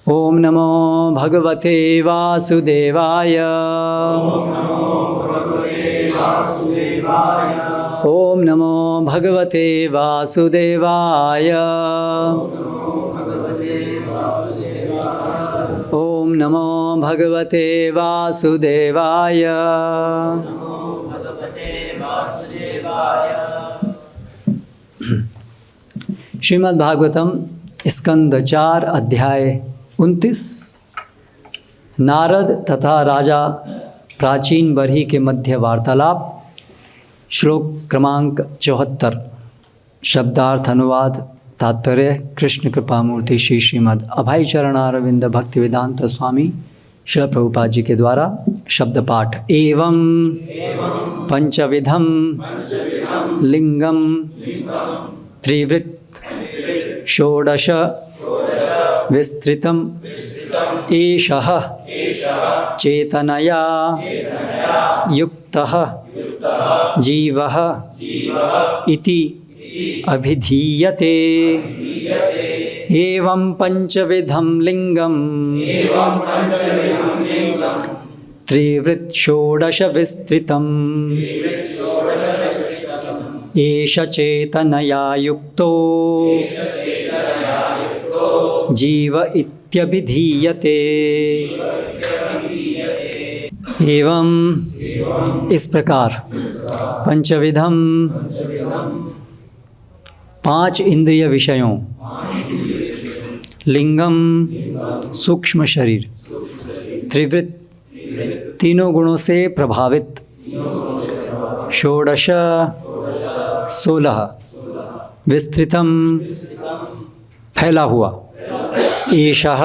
ओम नमो भगवते वासुदेवाय। ओम नमो भगवते वासुदेवाय। ओम नमो भगवते वासुदेवाय। श्रीमद् भागवतम स्कंद 4 अध्याय 29। नारद तथा राजा प्राचीन बरही के मध्य वार्तालाप। श्लोक क्रमांक 74। शब्दार्थ अनुवाद तात्पर्य कृष्ण कृपा मूर्ति श्री श्रीमद् अभय चरणारविंद भक्ति वेदांत स्वामी श्रील प्रभुपाद जी के द्वारा शब्द पाठ। एवं पंचविधम लिंगम त्रिवृत षोडश विस्तृतम एषः चेतनया युक्तः जीवः इति अभिधीयते। एवं पंचविधं लिंगम त्रिवृत षोडश विस्तृतम एष चेतनया युक्तो जीव इत्यभिधीयते। एवं इस प्रकार पंचविधम 5 इंद्रिय विषयों, लिंगम सूक्ष्म शरीर, त्रिवृत तीनों गुणों से प्रभावित, षोडश 16, विस्तृतम फैला हुआ, एषः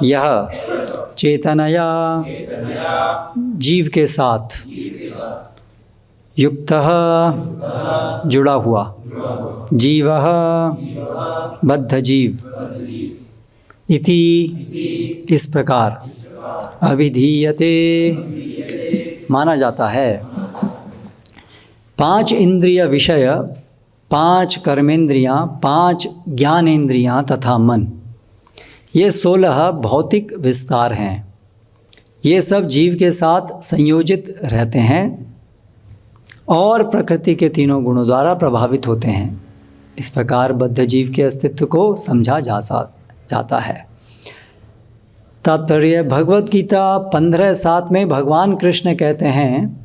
यह चेतनया जीव के साथ, युक्तः जुड़ा हुआ, जीवः बद्ध जीव, इति इस प्रकार, अभिधीयते माना जाता है। 5 इंद्रिय विषय, 5 कर्मेंद्रियाँ, 5 ज्ञानेंद्रियाँ तथा मन, ये 16 भौतिक विस्तार हैं। ये सब जीव के साथ संयोजित रहते हैं और प्रकृति के तीनों गुणों द्वारा प्रभावित होते हैं। इस प्रकार बद्ध जीव के अस्तित्व को समझा जाता है। तात्पर्य भगवत गीता 15:7 में भगवान कृष्ण कहते हैं,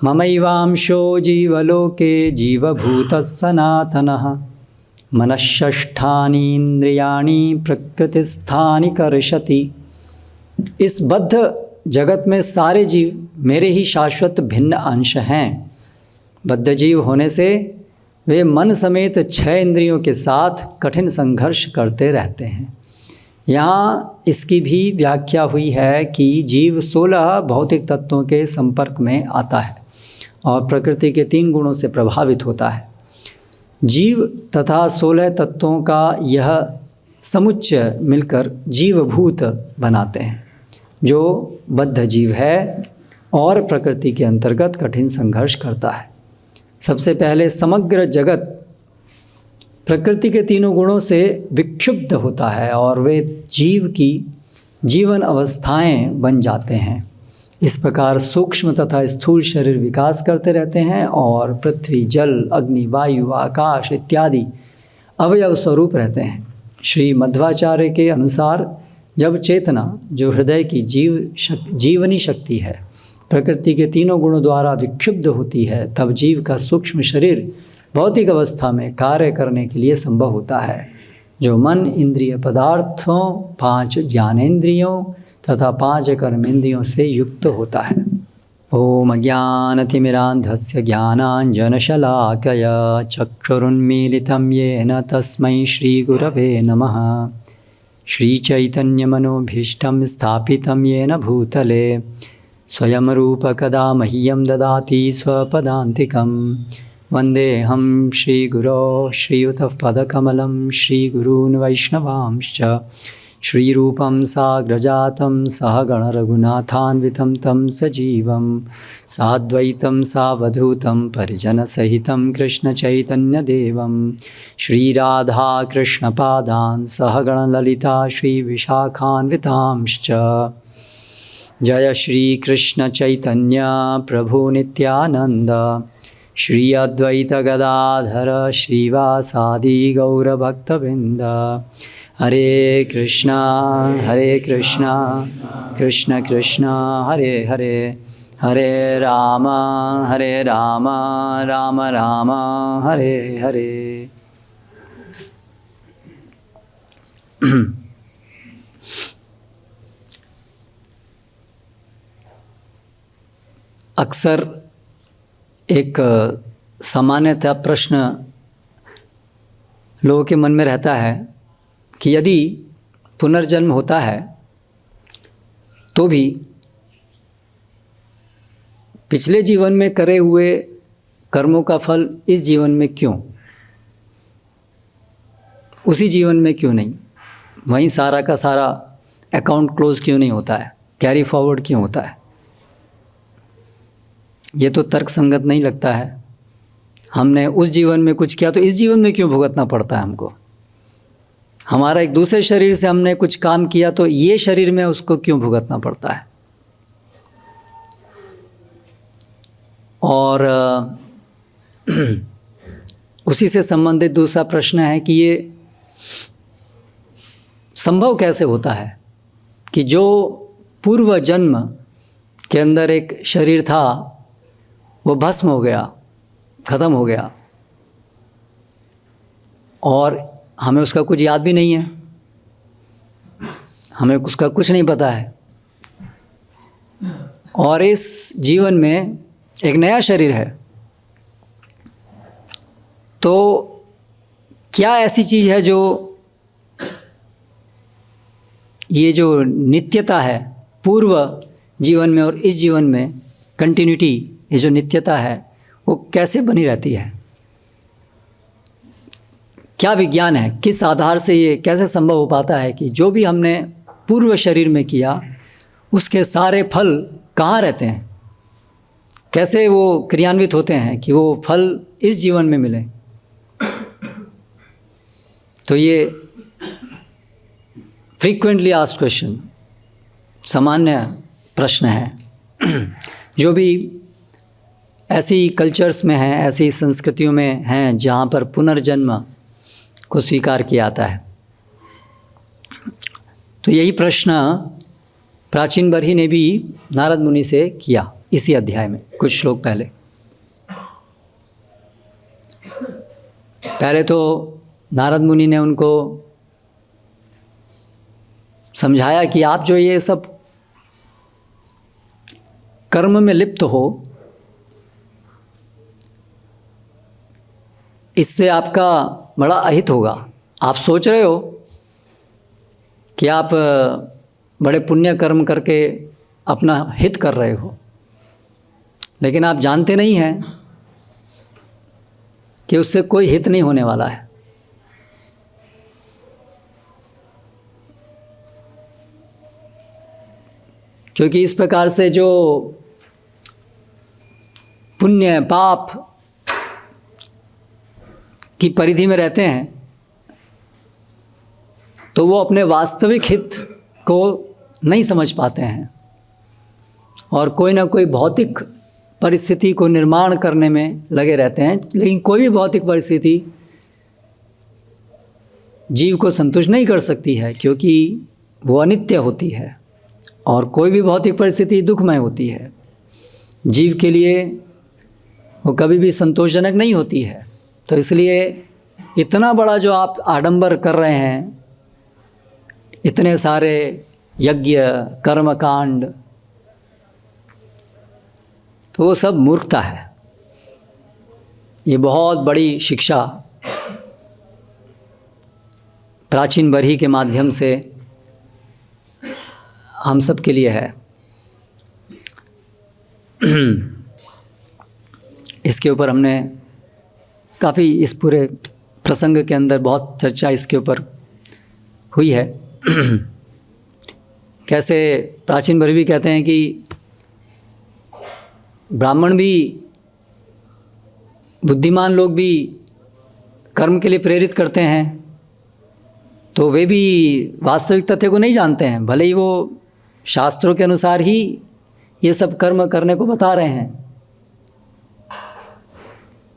ममैवांशो जीवलोके जीवभूतः सनातनः मनश्षष्ठानि इंद्रियाणि प्रकृतिस्थानि कर्षति। इस बद्ध जगत में सारे जीव मेरे ही शाश्वत भिन्न अंश हैं। बद्ध जीव होने से वे मन समेत 6 इंद्रियों के साथ कठिन संघर्ष करते रहते हैं। यहाँ इसकी भी व्याख्या हुई है कि जीव 16 भौतिक तत्वों के संपर्क में आता है और प्रकृति के 3 गुणों से प्रभावित होता है। जीव तथा 16 तत्वों का यह समुच्चय मिलकर जीवभूत बनाते हैं, जो बद्ध जीव है और प्रकृति के अंतर्गत कठिन संघर्ष करता है। सबसे पहले समग्र जगत प्रकृति के तीनों गुणों से विक्षुब्ध होता है और वे जीव की जीवन अवस्थाएं बन जाते हैं। इस प्रकार सूक्ष्म तथा स्थूल शरीर विकास करते रहते हैं और पृथ्वी, जल, अग्नि, वायु, आकाश इत्यादि अवयव स्वरूप रहते हैं। श्री मध्वाचार्य के अनुसार जब चेतना, जो हृदय की जीवनी शक्ति है, प्रकृति के तीनों गुणों द्वारा विक्षुब्ध होती है, तब जीव का सूक्ष्म शरीर भौतिक अवस्था में कार्य करने के लिए संभव होता है, जो मन इंद्रिय पदार्थों, 5 ज्ञानेंद्रियों तथा 5 कर्मेंद्रियों से युक्त होता है। ओम अज्ञानतिमिरान्धस्य ज्ञानाञ्जनशलाकया चक्षुरुन्मीलितं येन तस्मै श्रीगुरवे नमः। श्रीचैतन्यमनोभीष्टं स्थापितं येन भूतले स्वयं रूपकदा मह्यं ददाति स्वपदान्तिकं। वन्देऽहं श्रीगुरो श्रीयुतपदकमलं श्रीगुरून् वैष्णवांश्च श्रीरूपं साग्रजातं सहगण रघुनाथान्वितं तं सजीवं साद्वैतं सावधूतं परिजनसहितं कृष्णचैतन्यदेवं श्रीराधाकृष्णपादान् सहगण ललिता श्रीविशाखान्वितांश्च। जय श्री कृष्ण चैतन्य प्रभु नित्यानंद श्री अद्वैत गदाधर श्रीवासादि गौरभक्तवृंद। हरे कृष्णा कृष्ण कृष्ण हरे हरे, हरे राम राम राम हरे हरे। अक्सर एक सामान्यतः प्रश्न लोगों के मन में रहता है कि यदि पुनर्जन्म होता है तो भी पिछले जीवन में करे हुए कर्मों का फल इस जीवन में क्यों, उसी जीवन में क्यों नहीं, वहीं सारा का सारा अकाउंट क्लोज क्यों नहीं होता है, कैरी फॉरवर्ड क्यों होता है। ये तो तर्क संगत नहीं लगता है। हमने उस जीवन में कुछ किया तो इस जीवन में क्यों भुगतना पड़ता है हमको। हमारा एक दूसरे शरीर से हमने कुछ काम किया तो ये शरीर में उसको क्यों भुगतना पड़ता है। और उसी से संबंधित दूसरा प्रश्न है कि ये संभव कैसे होता है कि जो पूर्व जन्म के अंदर एक शरीर था वो भस्म हो गया, ख़त्म हो गया और हमें उसका कुछ याद भी नहीं है, हमें उसका कुछ नहीं पता है। और इस जीवन में एक नया शरीर है, तो क्या ऐसी चीज़ है जो ये जो नित्यता है पूर्व जीवन में और इस जीवन में कंटिन्यूटी, ये जो नित्यता है वो कैसे बनी रहती है। क्या विज्ञान है, किस आधार से ये कैसे संभव हो पाता है कि जो भी हमने पूर्व शरीर में किया उसके सारे फल कहाँ रहते हैं, कैसे वो क्रियान्वित होते हैं कि वो फल इस जीवन में मिले। तो ये फ्रीक्वेंटली आस्क्ड क्वेश्चन, सामान्य प्रश्न है जो भी ऐसी कल्चर्स में हैं, ऐसी संस्कृतियों में हैं जहाँ पर पुनर्जन्म को स्वीकार किया जाता है। तो यही प्रश्न प्राचीन बरही ने भी नारद मुनि से किया इसी अध्याय में कुछ श्लोक पहले। पहले तो नारद मुनि ने उनको समझाया कि आप जो ये सब कर्म में लिप्त हो, इससे आपका बड़ा अहित होगा। आप सोच रहे हो कि आप बड़े पुण्य कर्म करके अपना हित कर रहे हो, लेकिन आप जानते नहीं हैं कि उससे कोई हित नहीं होने वाला है। क्योंकि इस प्रकार से जो पुण्य पाप की परिधि में रहते हैं तो वो अपने वास्तविक हित को नहीं समझ पाते हैं और कोई ना कोई भौतिक परिस्थिति को निर्माण करने में लगे रहते हैं। लेकिन कोई भी भौतिक परिस्थिति जीव को संतुष्ट नहीं कर सकती है, क्योंकि वो अनित्य होती है और कोई भी भौतिक परिस्थिति दुखमय होती है। जीव के लिए वो कभी भी संतोषजनक नहीं होती है। तो इसलिए इतना बड़ा जो आप आडंबर कर रहे हैं, इतने सारे यज्ञ कर्मकांड, तो वो सब मूर्खता है। ये बहुत बड़ी शिक्षा प्राचीन बरही के माध्यम से हम सब के लिए है। इसके ऊपर हमने काफ़ी इस पूरे प्रसंग के अंदर बहुत चर्चा इसके ऊपर हुई है। कैसे प्राचीन भरी भी कहते हैं कि ब्राह्मण भी, बुद्धिमान लोग भी कर्म के लिए प्रेरित करते हैं, तो वे भी वास्तविक तथ्य को नहीं जानते हैं, भले ही वो शास्त्रों के अनुसार ही ये सब कर्म करने को बता रहे हैं।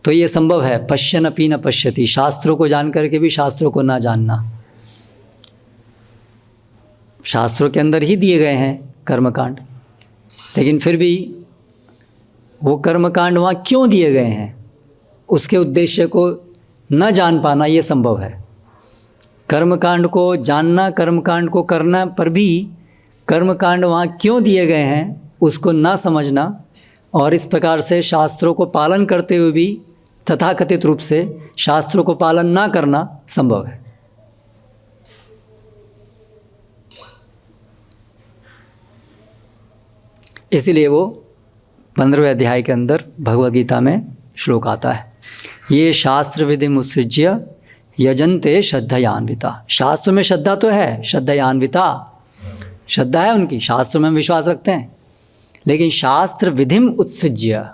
तो ये संभव है, पश्यन अपि न पश्यति, शास्त्रों को जान करके भी शास्त्रों को ना जानना। शास्त्रों के अंदर ही दिए गए हैं कर्मकांड, लेकिन फिर भी वो कर्मकांड वहाँ क्यों दिए गए हैं, उसके उद्देश्य को न जान पाना ये संभव है। कर्मकांड को जानना, कर्मकांड को करना, पर भी कर्मकांड वहाँ क्यों दिए गए हैं उसको ना समझना, और इस प्रकार से शास्त्रों को पालन करते हुए भी तथाकथित रूप से शास्त्रों को पालन ना करना संभव है। इसीलिए वो 15वें अध्याय के अंदर भगवद गीता में श्लोक आता है, ये शास्त्र विधि मुत्सृज्य यजन्ते श्रद्धयान्विता। शास्त्र में श्रद्धा तो है, श्रद्धयान्विता, श्रद्धा है उनकी, शास्त्र में विश्वास रखते हैं, लेकिन शास्त्र विधिम उत्सृज्य,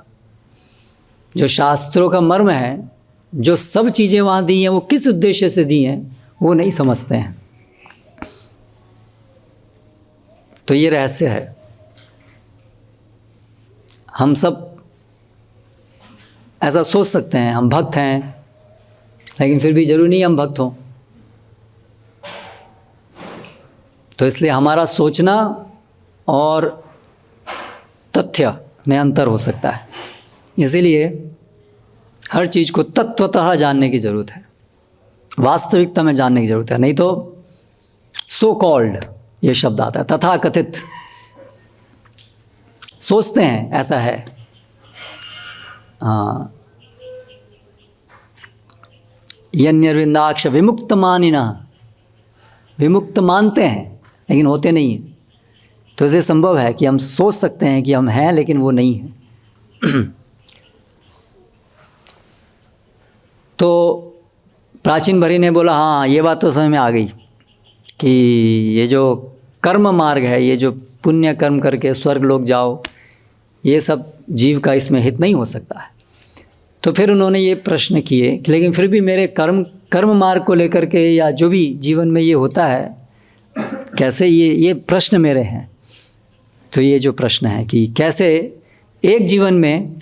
जो शास्त्रों का मर्म है, जो सब चीज़ें वहाँ दी हैं वो किस उद्देश्य से दी हैं वो नहीं समझते हैं। तो ये रहस्य है। हम सब ऐसा सोच सकते हैं हम भक्त हैं, लेकिन फिर भी जरूरी नहीं हम भक्त हों। तो इसलिए हमारा सोचना और तथ्य में अंतर हो सकता है। इसीलिए हर चीज़ को तत्वतः जानने की ज़रूरत है, वास्तविकता में जानने की ज़रूरत है। नहीं तो सो कॉल्ड ये शब्द आता है, तथाकथित, सोचते हैं ऐसा है। हाँ, यन्यर्विंदाक्ष विमुक्त मानिना, विमुक्त मानते हैं लेकिन होते नहीं हैं। तो इसलिए संभव है कि हम सोच सकते हैं कि हम हैं, लेकिन वो नहीं है। तो प्राचीन भरी ने बोला, हाँ ये बात तो समझ में आ गई कि ये जो कर्म मार्ग है, ये जो पुण्य कर्म करके स्वर्ग लोग जाओ, ये सब जीव का इसमें हित नहीं हो सकता है। तो फिर उन्होंने ये प्रश्न किए कि लेकिन फिर भी मेरे कर्म मार्ग को लेकर के या जो भी जीवन में ये होता है, कैसे ये प्रश्न मेरे हैं। तो ये जो प्रश्न है कि कैसे एक जीवन में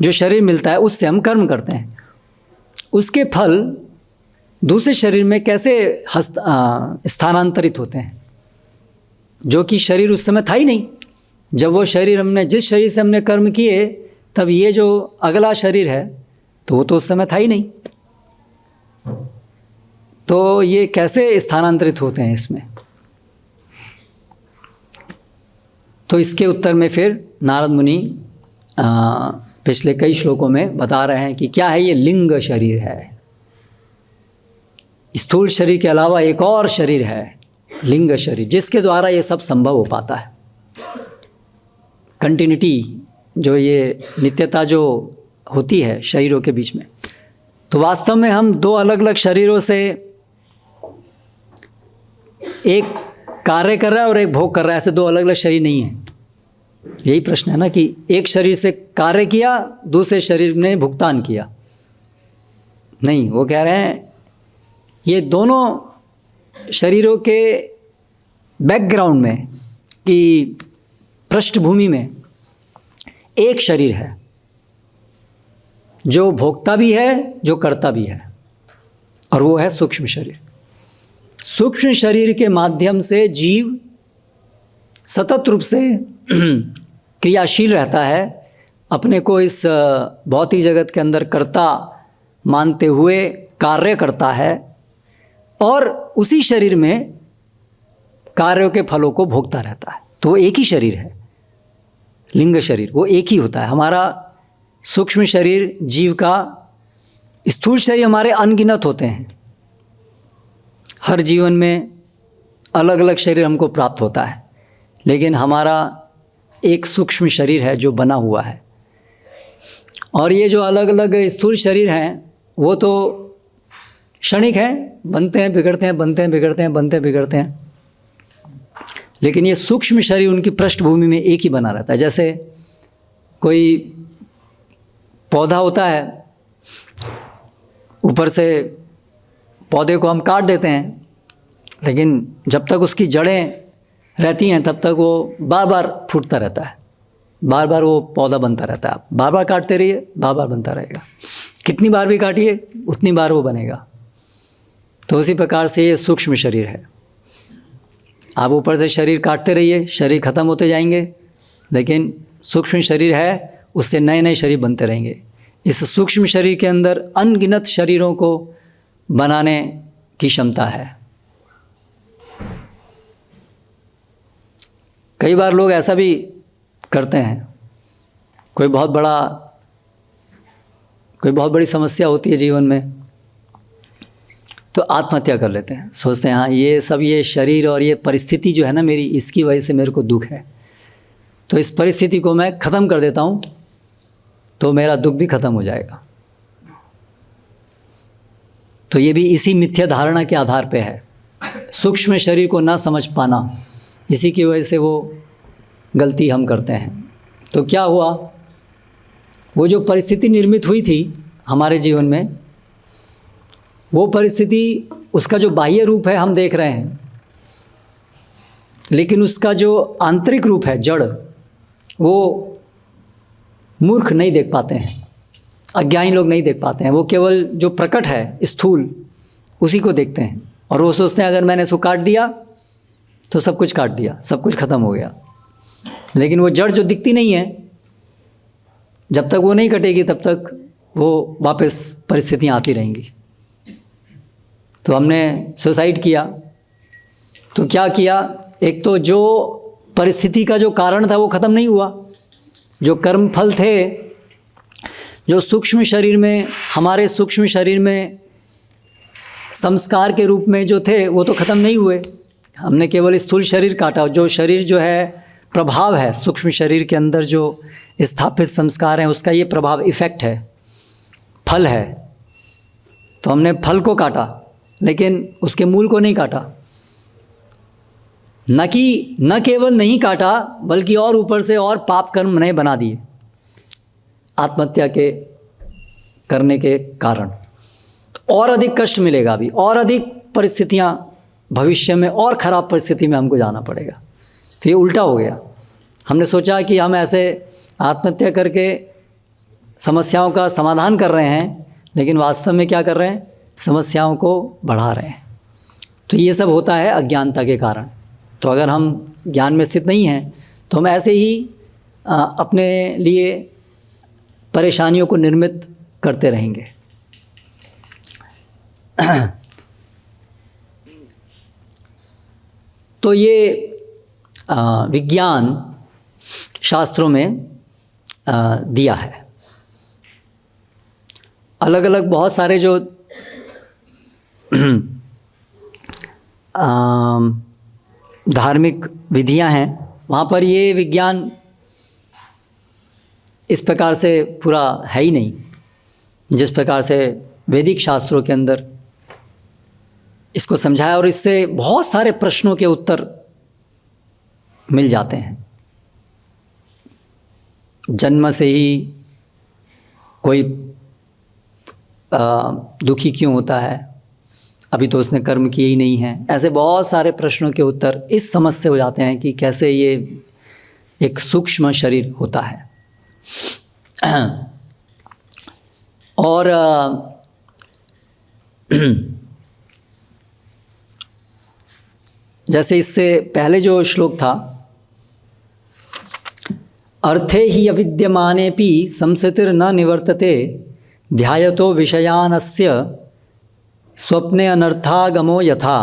जो शरीर मिलता है उससे हम कर्म करते हैं, उसके फल दूसरे शरीर में कैसे स्थानांतरित होते हैं, जो कि शरीर उस समय था ही नहीं। जब वो शरीर हमने, जिस शरीर से हमने कर्म किए, तब ये जो अगला शरीर है तो वो तो उस समय था ही नहीं। तो ये कैसे स्थानांतरित होते हैं इसमें। तो इसके उत्तर में फिर नारद मुनि पिछले कई श्लोकों में बता रहे हैं कि क्या है ये लिंग शरीर है। स्थूल शरीर के अलावा एक और शरीर है, लिंग शरीर, जिसके द्वारा ये सब संभव हो पाता है। कंटिन्यूटी, जो ये नित्यता जो होती है शरीरों के बीच में। तो वास्तव में हम दो अलग अलग शरीरों से, एक कार्य कर रहा है और एक भोग कर रहा है, ऐसे दो अलग अलग शरीर नहीं है। यही प्रश्न है ना कि एक शरीर से कार्य किया, दूसरे शरीर ने भुगतान किया। नहीं, वो कह रहे हैं ये दोनों शरीरों के बैकग्राउंड में, कि पृष्ठभूमि में एक शरीर है, जो भोक्ता भी है, जो करता भी है, और वो है सूक्ष्म शरीर। सूक्ष्म शरीर के माध्यम से जीव सतत रूप से क्रियाशील रहता है, अपने को इस भौतिक जगत के अंदर कर्ता मानते हुए कार्य करता है, और उसी शरीर में कार्यों के फलों को भोगता रहता है। तो वो एक ही शरीर है, लिंग शरीर वो एक ही होता है। हमारा सूक्ष्म शरीर जीव का, स्थूल शरीर हमारे अनगिनत होते हैं। हर जीवन में अलग अलग शरीर हमको प्राप्त होता है, लेकिन हमारा एक सूक्ष्म शरीर है जो बना हुआ है। और ये जो अलग अलग स्थूल शरीर हैं वो तो क्षणिक हैं, बनते हैं बिगड़ते हैं, बनते हैं बिगड़ते हैं, बनते हैं बिगड़ते हैं। लेकिन ये सूक्ष्म शरीर उनकी पृष्ठभूमि में एक ही बना रहता है। जैसे कोई पौधा होता है, ऊपर से पौधे को हम काट देते हैं, लेकिन जब तक उसकी जड़ें रहती हैं तब तक वो बार बार फूटता रहता है, बार बार वो पौधा बनता रहता है। आप बार बार काटते रहिए, बार बार बनता रहेगा। कितनी बार भी काटिए उतनी बार वो बनेगा। तो उसी प्रकार से ये सूक्ष्म शरीर है। आप ऊपर से शरीर काटते रहिए, शरीर खत्म होते जाएंगे, लेकिन सूक्ष्म शरीर है, उससे नए नए शरीर बनते रहेंगे। इस सूक्ष्म शरीर के अंदर अनगिनत शरीरों को बनाने की क्षमता है। कई बार लोग ऐसा भी करते हैं, कोई बहुत बड़ी समस्या होती है जीवन में, तो आत्महत्या कर लेते हैं। सोचते हैं हाँ ये शरीर और ये परिस्थिति जो है ना मेरी, इसकी वजह से मेरे को दुख है, तो इस परिस्थिति को मैं ख़त्म कर देता हूँ तो मेरा दुख भी ख़त्म हो जाएगा। तो ये भी इसी मिथ्या धारणा के आधार पे है। सूक्ष्म शरीर को ना समझ पाना, इसी की वजह से वो गलती हम करते हैं। तो क्या हुआ, वो जो परिस्थिति निर्मित हुई थी हमारे जीवन में, वो परिस्थिति, उसका जो बाह्य रूप है हम देख रहे हैं, लेकिन उसका जो आंतरिक रूप है, जड़, वो मूर्ख नहीं देख पाते हैं, अज्ञानी लोग नहीं देख पाते हैं। वो केवल जो प्रकट है स्थूल, उसी को देखते हैं और वो सोचते हैं अगर मैंने इसको काट दिया तो सब कुछ काट दिया, सब कुछ ख़त्म हो गया। लेकिन वो जड़ जो दिखती नहीं है, जब तक वो नहीं कटेगी तब तक वो वापस परिस्थितियाँ आती रहेंगी। तो हमने सुसाइड किया, तो क्या किया, एक तो जो परिस्थिति का जो कारण था वो ख़त्म नहीं हुआ, जो कर्म फल थे, जो सूक्ष्म शरीर में, हमारे सूक्ष्म शरीर में संस्कार के रूप में जो थे वो तो ख़त्म नहीं हुए। हमने केवल स्थूल शरीर काटा। जो शरीर जो है प्रभाव है, सूक्ष्म शरीर के अंदर जो स्थापित संस्कार हैं उसका ये प्रभाव, इफ़ेक्ट है, फल है। तो हमने फल को काटा, लेकिन उसके मूल को नहीं काटा। न केवल नहीं काटा, बल्कि और ऊपर से और पाप कर्म नए बना दिए आत्महत्या के करने के कारण। तो और अधिक कष्ट मिलेगा अभी, और अधिक परिस्थितियां भविष्य में, और ख़राब परिस्थिति में हमको जाना पड़ेगा। तो ये उल्टा हो गया। हमने सोचा कि हम ऐसे आत्महत्या करके समस्याओं का समाधान कर रहे हैं, लेकिन वास्तव में क्या कर रहे हैं, समस्याओं को बढ़ा रहे हैं। तो ये सब होता है अज्ञानता के कारण। तो अगर हम ज्ञान में स्थित नहीं हैं तो हम ऐसे ही अपने लिए परेशानियों को निर्मित करते रहेंगे। तो ये विज्ञान शास्त्रों में दिया है। अलग अलग बहुत सारे जो धार्मिक विधियां हैं, वहाँ पर ये विज्ञान इस प्रकार से पूरा है ही नहीं, जिस प्रकार से वैदिक शास्त्रों के अंदर इसको समझाया, और इससे बहुत सारे प्रश्नों के उत्तर मिल जाते हैं। जन्म से ही कोई दुखी क्यों होता है, अभी तो उसने कर्म किए ही नहीं हैं। ऐसे बहुत सारे प्रश्नों के उत्तर इस समझ से हो जाते हैं कि कैसे ये एक सूक्ष्म शरीर होता है। और जैसे इससे पहले जो श्लोक था, अर्थे ही अविद्यमानेपि संसतिर् न निवर्तते ध्यायतो विषयानस्य स्वप्ने अनर्थागमो यथा।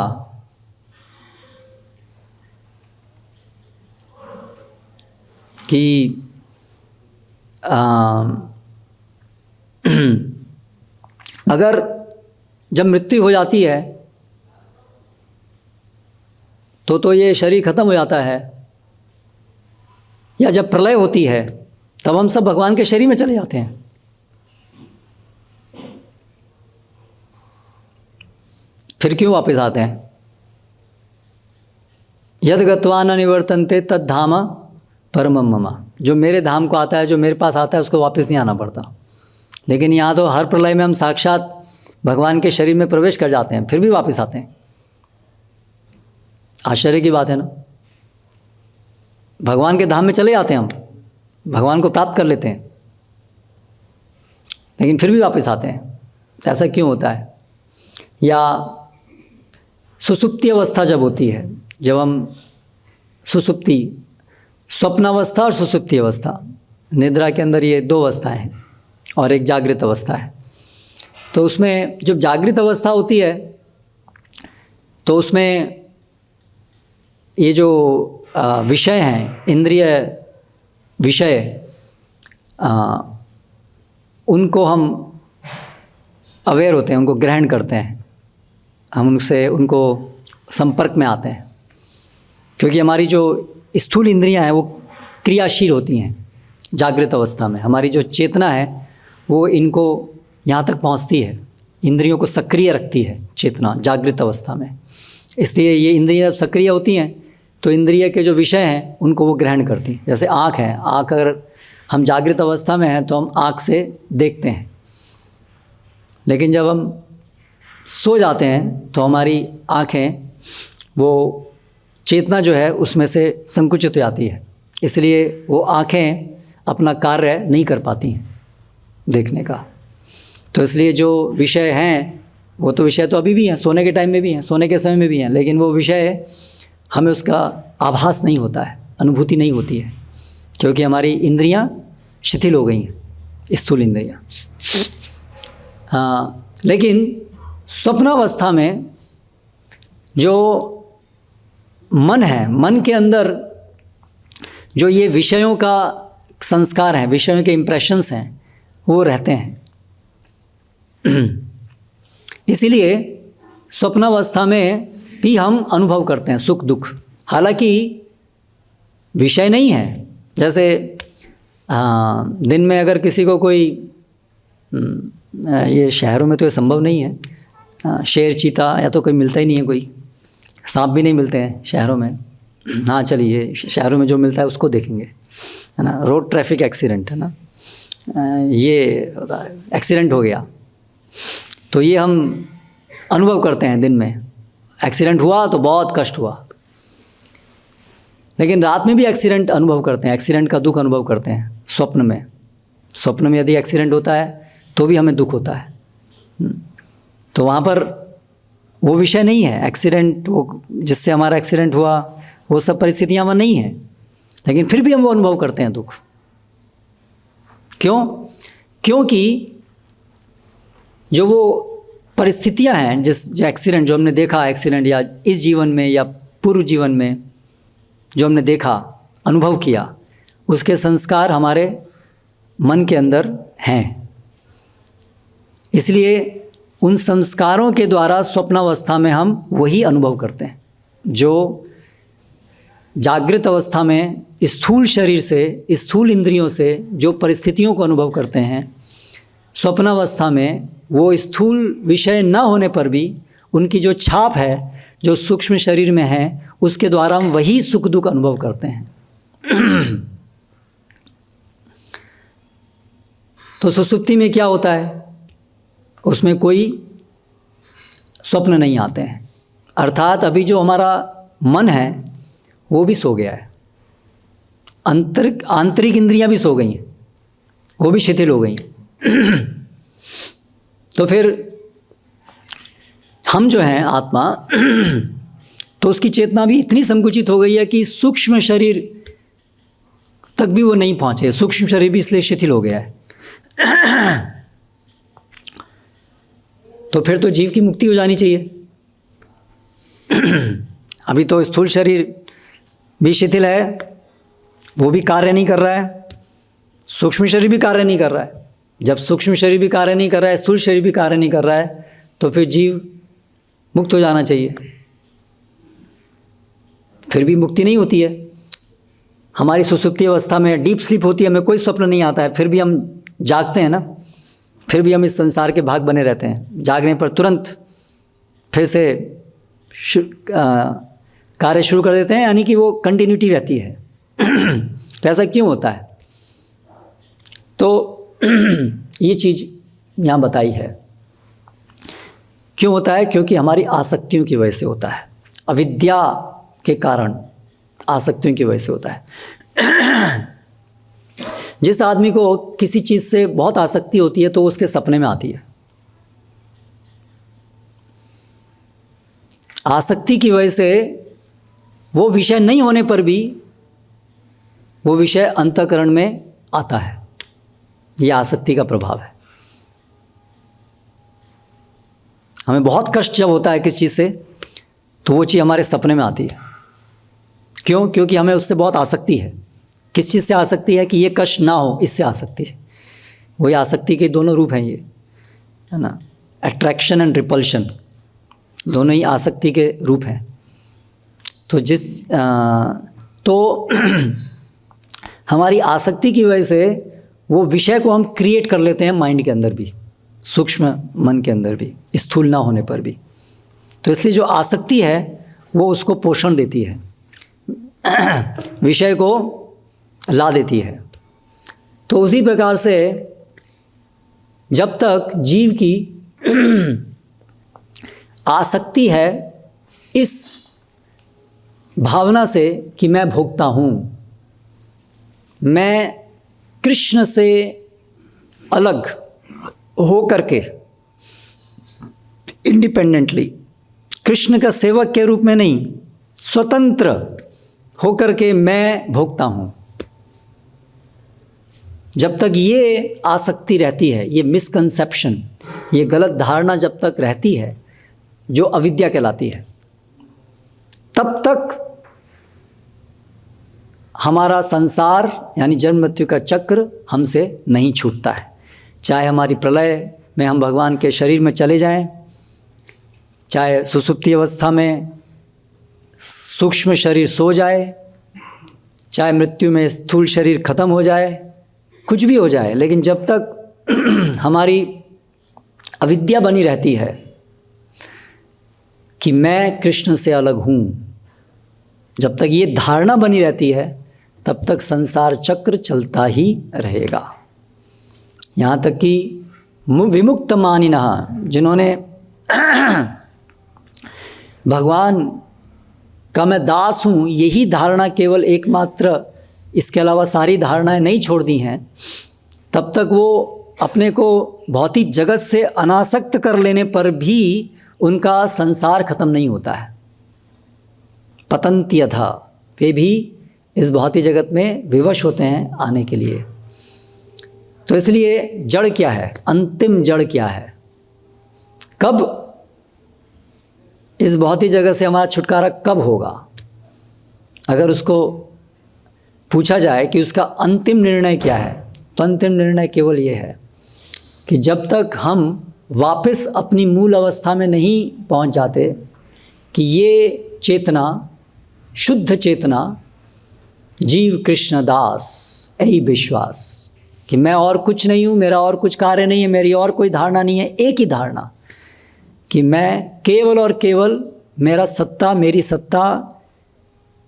कि अगर जब मृत्यु हो जाती है तो ये शरीर खत्म हो जाता है, या जब प्रलय होती है तब हम सब भगवान के शरीर में चले जाते हैं। फिर क्यों वापस आते हैं? यद गत्वा न निवर्तन्ते तद धाम परमम मम। जो मेरे धाम को आता है, जो मेरे पास आता है, उसको वापस नहीं आना पड़ता। लेकिन यहाँ तो हर प्रलय में हम साक्षात भगवान के शरीर में प्रवेश कर जाते हैं, फिर भी वापस आते हैं। आश्चर्य की बात है ना। भगवान के धाम में चले जाते हैं हम, भगवान को प्राप्त कर लेते हैं, लेकिन फिर भी वापस आते हैं। ऐसा क्यों होता है? या सुसुप्ति अवस्था जब होती है, जब हम सुसुप्ति, स्वप्नावस्था और सुसुप्ति अवस्था, निद्रा के अंदर ये दो अवस्थाएं हैं और एक जागृत अवस्था है। तो उसमें जब जागृत अवस्था होती है तो उसमें ये जो विषय हैं, इंद्रिय विषय, उनको हम अवेयर होते हैं, उनको ग्रहण करते हैं, हम उनसे उनको संपर्क में आते हैं। क्योंकि हमारी जो स्थूल इंद्रियां हैं वो क्रियाशील होती हैं जागृत अवस्था में। हमारी जो चेतना है वो इनको यहाँ तक पहुँचती है, इंद्रियों को सक्रिय रखती है चेतना जागृत अवस्था में। इसलिए ये इंद्रियां जब सक्रिय होती हैं तो इंद्रिय के जो विषय हैं उनको वो ग्रहण करती हैं। जैसे आँख है, आँख अगर हम जागृत अवस्था में हैं तो हम आँख से देखते हैं, लेकिन जब हम सो जाते हैं तो हमारी आँखें, वो चेतना जो है उसमें से संकुचित हो जाती है, इसलिए वो आँखें अपना कार्य नहीं कर पाती हैं देखने का। तो इसलिए जो विषय हैं वो तो विषय तो अभी भी हैं, सोने के टाइम में भी हैं, सोने के समय में भी हैं, लेकिन वो विषय हमें उसका आभास नहीं होता है, अनुभूति नहीं होती है, क्योंकि हमारी इंद्रियां शिथिल हो गई हैं, स्थूल इंद्रियां। हाँ, लेकिन स्वप्नावस्था में जो मन है, मन के अंदर जो ये विषयों का संस्कार है, विषयों के इम्प्रेशंस हैं, वो रहते हैं। इसीलिए स्वप्नावस्था में भी हम अनुभव करते हैं सुख दुख, हालांकि विषय नहीं है। जैसे दिन में अगर किसी को कोई, ये शहरों में तो ये संभव नहीं है, शेर चीता या तो कोई मिलता ही नहीं है, कोई सांप भी नहीं मिलते हैं शहरों में। हाँ चलिए, शहरों में जो मिलता है उसको देखेंगे, है ना। रोड ट्रैफिक एक्सीडेंट, है ना, ये एक्सीडेंट हो गया तो ये हम अनुभव करते हैं दिन में। एक्सीडेंट हुआ तो बहुत कष्ट हुआ, लेकिन रात में भी एक्सीडेंट अनुभव करते हैं, एक्सीडेंट का दुख अनुभव करते हैं स्वप्न में। स्वप्न में यदि एक्सीडेंट होता है तो भी हमें दुख होता है। तो वहाँ पर वो विषय नहीं है, एक्सीडेंट, वो जिससे हमारा एक्सीडेंट हुआ, वो सब परिस्थितियाँ वहाँ नहीं हैं, लेकिन फिर भी हम वो अनुभव करते हैं दुख। क्यों? क्योंकि जो वो परिस्थितियां हैं, जो एक्सीडेंट जो हमने देखा, एक्सीडेंट या इस जीवन में या पूर्व जीवन में जो हमने देखा, अनुभव किया, उसके संस्कार हमारे मन के अंदर हैं। इसलिए उन संस्कारों के द्वारा स्वप्नावस्था में हम वही अनुभव करते हैं जो जागृत अवस्था में स्थूल शरीर से, स्थूल इंद्रियों से जो परिस्थितियों को अनुभव करते हैं। स्वप्नावस्था में वो स्थूल विषय न होने पर भी उनकी जो छाप है, जो सूक्ष्म शरीर में है, उसके द्वारा हम वही सुख दुख अनुभव करते हैं। तो सुसुप्ति में क्या होता है? उसमें कोई स्वप्न नहीं आते हैं, अर्थात अभी जो हमारा मन है वो भी सो गया है, आंतरिक इंद्रियां भी सो गई हैं, वो भी शिथिल हो गई हैं। तो फिर हम जो हैं आत्मा, तो उसकी चेतना भी इतनी संकुचित हो गई है कि सूक्ष्म शरीर तक भी वो नहीं पहुंचे, सूक्ष्म शरीर भी इसलिए शिथिल हो गया है। तो फिर तो जीव की मुक्ति हो जानी चाहिए। अभी तो स्थूल शरीर भी शिथिल है, वो भी कार्य नहीं कर रहा है, सूक्ष्म शरीर भी कार्य नहीं कर रहा है। जब सूक्ष्म शरीर भी कार्य नहीं कर रहा है, स्थूल शरीर भी कार्य नहीं कर रहा है, तो फिर जीव मुक्त हो जाना चाहिए। फिर भी मुक्ति नहीं होती है। हमारी सुसुप्ति अवस्था में डीप स्लीप होती है, हमें कोई स्वप्न नहीं आता है, फिर भी हम जागते हैं ना, फिर भी हम इस संसार के भाग बने रहते हैं। जागने पर तुरंत फिर से कार्य शुरू कर देते हैं, यानी कि वो कंटिन्यूटी रहती है। तो ऐसा क्यों होता है? तो ये चीज़ यहाँ बताई है। क्यों होता है? क्योंकि हमारी आसक्तियों की वजह से होता है, अविद्या के कारण आसक्तियों की वजह से होता है। जिस आदमी को किसी चीज़ से बहुत आसक्ति होती है तो उसके सपने में आती है। आसक्ति की वजह से वो विषय नहीं होने पर भी वो विषय अंतःकरण में आता है। ये आसक्ति का प्रभाव है। हमें बहुत कष्ट जब होता है किस चीज़ से, तो वो चीज़ हमारे सपने में आती है। क्यों? क्योंकि हमें उससे बहुत आसक्ति है। किस चीज़ से आसक्ति है? कि ये कष्ट ना हो, इससे आसक्ति है। वही आसक्ति के दोनों रूप हैं, ये है ना, अट्रैक्शन एंड रिपल्शन, दोनों ही आसक्ति के रूप हैं। तो हमारी आसक्ति की वजह से वो विषय को हम क्रिएट कर लेते हैं माइंड के अंदर भी, सूक्ष्म मन के अंदर भी, स्थूल ना होने पर भी। तो इसलिए जो आसक्ति है वो उसको पोषण देती है, विषय को ला देती है। तो उसी प्रकार से जब तक जीव की आसक्ति है इस भावना से कि मैं भोगता हूँ, मैं कृष्ण से अलग हो करके इंडिपेंडेंटली, कृष्ण का सेवक के रूप में नहीं, स्वतंत्र होकर के मैं भोगता हूँ, जब तक ये आसक्ति रहती है, ये मिसकंसेप्शन, ये गलत धारणा जब तक रहती है जो अविद्या कहलाती है, तब तक हमारा संसार यानी जन्म मृत्यु का चक्र हमसे नहीं छूटता है। चाहे हमारी प्रलय में हम भगवान के शरीर में चले जाएं, चाहे सुसुप्ति अवस्था में सूक्ष्म शरीर सो जाए, चाहे मृत्यु में स्थूल शरीर खत्म हो जाए, कुछ भी हो जाए, लेकिन जब तक हमारी अविद्या बनी रहती है कि मैं कृष्ण से अलग हूँ, जब तक ये धारणा बनी रहती है तब तक संसार चक्र चलता ही रहेगा। यहाँ तक कि विमुक्त मानिनः, जिन्होंने भगवान का मैं दास हूँ यही धारणा केवल एकमात्र, इसके अलावा सारी धारणाएं नहीं छोड़ दी हैं, तब तक वो अपने को भौतिक जगत से अनासक्त कर लेने पर भी उनका संसार खत्म नहीं होता है। पतन्ति यथा, वे भी इस भौतिक जगत में विवश होते हैं आने के लिए। तो इसलिए जड़ क्या है, अंतिम जड़ क्या है, कब इस भौतिक जगत से हमारा छुटकारा कब होगा? अगर उसको पूछा जाए कि उसका अंतिम निर्णय क्या है, तो अंतिम निर्णय केवल ये है कि जब तक हम वापस अपनी मूल अवस्था में नहीं पहुंच जाते कि ये चेतना, शुद्ध चेतना, जीव कृष्ण दास, यही विश्वास कि मैं और कुछ नहीं हूँ, मेरा और कुछ कार्य नहीं है, मेरी और कोई धारणा नहीं है, एक ही धारणा कि मैं केवल और केवल, मेरा सत्ता, मेरी सत्ता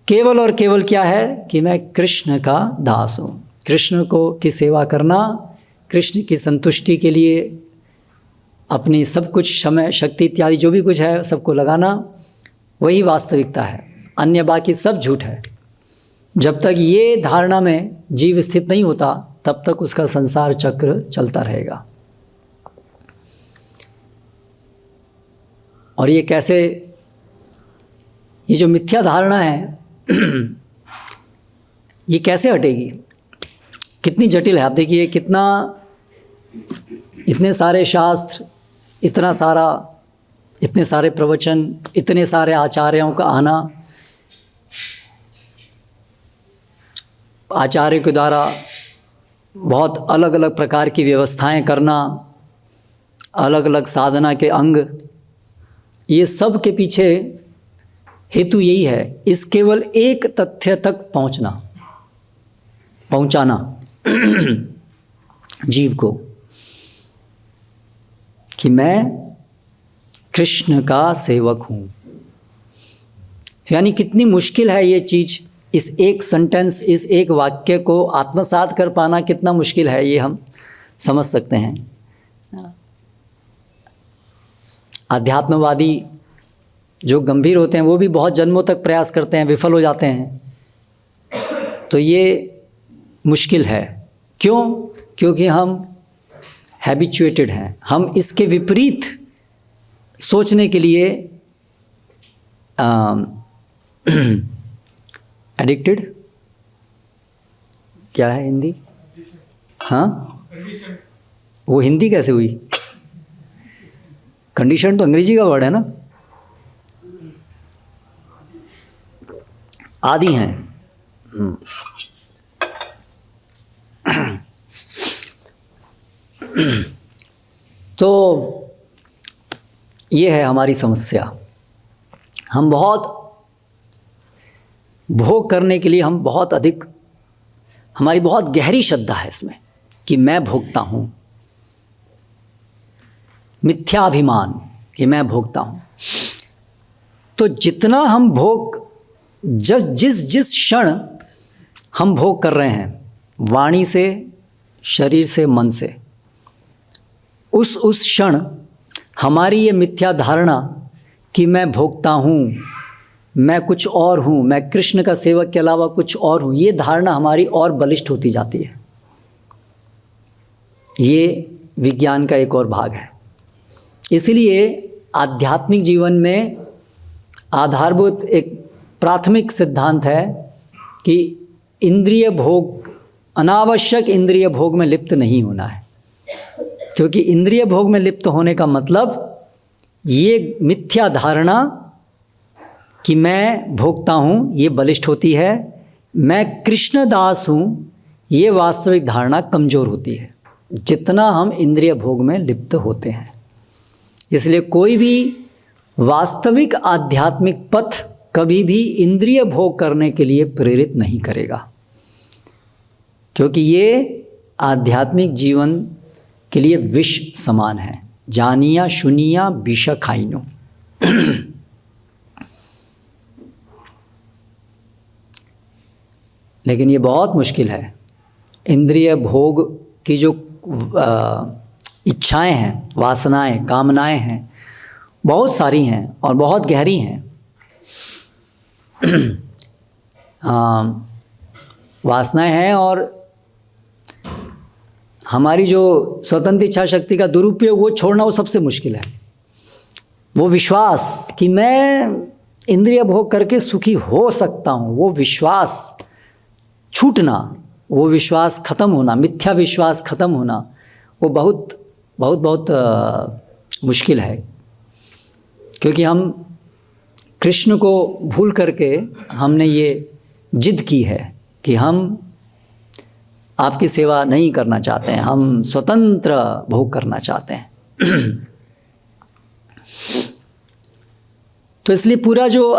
केवल और केवल क्या है कि मैं कृष्ण का दास हूँ। कृष्ण को की सेवा करना, कृष्ण की संतुष्टि के लिए अपनी सब कुछ, समय, शक्ति इत्यादि जो भी कुछ है सबको लगाना, वही वास्तविकता है। अन्य बाकी सब झूठ है। जब तक ये धारणा में जीव स्थित नहीं होता तब तक उसका संसार चक्र चलता रहेगा। और ये कैसे, ये जो मिथ्या धारणा है ये कैसे हटेगी? कितनी जटिल है। आप देखिए कितना, इतने सारे शास्त्र, इतना सारा, इतने सारे प्रवचन, इतने सारे आचार्यों का आना, आचार्य के द्वारा बहुत अलग अलग प्रकार की व्यवस्थाएं करना, अलग अलग साधना के अंग, ये सब के पीछे हेतु यही है, इस केवल एक तथ्य तक पहुंचाना जीव को कि मैं कृष्ण का सेवक हूँ। तो यानी कितनी मुश्किल है ये चीज़, इस एक सेंटेंस, इस एक वाक्य को आत्मसात कर पाना कितना मुश्किल है, ये हम समझ सकते हैं। आध्यात्मवादी जो गंभीर होते हैं वो भी बहुत जन्मों तक प्रयास करते हैं, विफल हो जाते हैं। तो ये मुश्किल है। क्यों? क्योंकि हम हैबिचुएटेड हैं, हम इसके विपरीत सोचने के लिए एडिक्टेड, क्या है हिंदी? हाँ, वो हिंदी कैसे हुई? कंडीशन तो अंग्रेजी का वर्ड है ना। आदि हैं। तो ये है हमारी समस्या। हम बहुत भोग करने के लिए हम बहुत अधिक, हमारी बहुत गहरी श्रद्धा है इसमें कि मैं भोगता हूँ, मिथ्याभिमान कि मैं भोगता हूँ। तो जितना हम भोग, जिस क्षण हम भोग कर रहे हैं, वाणी से, शरीर से, मन से, उस क्षण हमारी ये मिथ्या धारणा कि मैं भोगता हूँ, मैं कुछ और हूँ, मैं कृष्ण का सेवक के अलावा कुछ और हूँ, ये धारणा हमारी और बलिष्ठ होती जाती है। ये विज्ञान का एक और भाग है। इसलिए आध्यात्मिक जीवन में आधारभूत एक प्राथमिक सिद्धांत है कि इंद्रिय भोग, अनावश्यक इंद्रिय भोग में लिप्त नहीं होना है। क्योंकि इंद्रिय भोग में लिप्त होने का मतलब ये मिथ्या धारणा कि मैं भोगता हूँ, ये बलिष्ठ होती है। मैं कृष्णदास हूँ, ये वास्तविक धारणा कमज़ोर होती है जितना हम इंद्रिय भोग में लिप्त होते हैं। इसलिए कोई भी वास्तविक आध्यात्मिक पथ कभी भी इंद्रिय भोग करने के लिए प्रेरित नहीं करेगा, क्योंकि ये आध्यात्मिक जीवन के लिए विष समान है। जानिया शुनिया विष खाइनो। लेकिन ये बहुत मुश्किल है। इंद्रिय भोग की जो इच्छाएं हैं, वासनाएं, कामनाएं हैं, बहुत सारी हैं और बहुत गहरी हैं। वासनाएं हैं और हमारी जो स्वतंत्र इच्छा शक्ति का दुरुपयोग, वो छोड़ना वो सबसे मुश्किल है। वो विश्वास कि मैं इंद्रिय भोग करके सुखी हो सकता हूँ, वो विश्वास छूटना, वो विश्वास खत्म होना, मिथ्या विश्वास खत्म होना, वो बहुत बहुत बहुत मुश्किल है। क्योंकि हम कृष्ण को भूल करके हमने ये जिद की है कि हम आपकी सेवा नहीं करना चाहते हैं, हम स्वतंत्र भोग करना चाहते हैं। तो इसलिए पूरा जो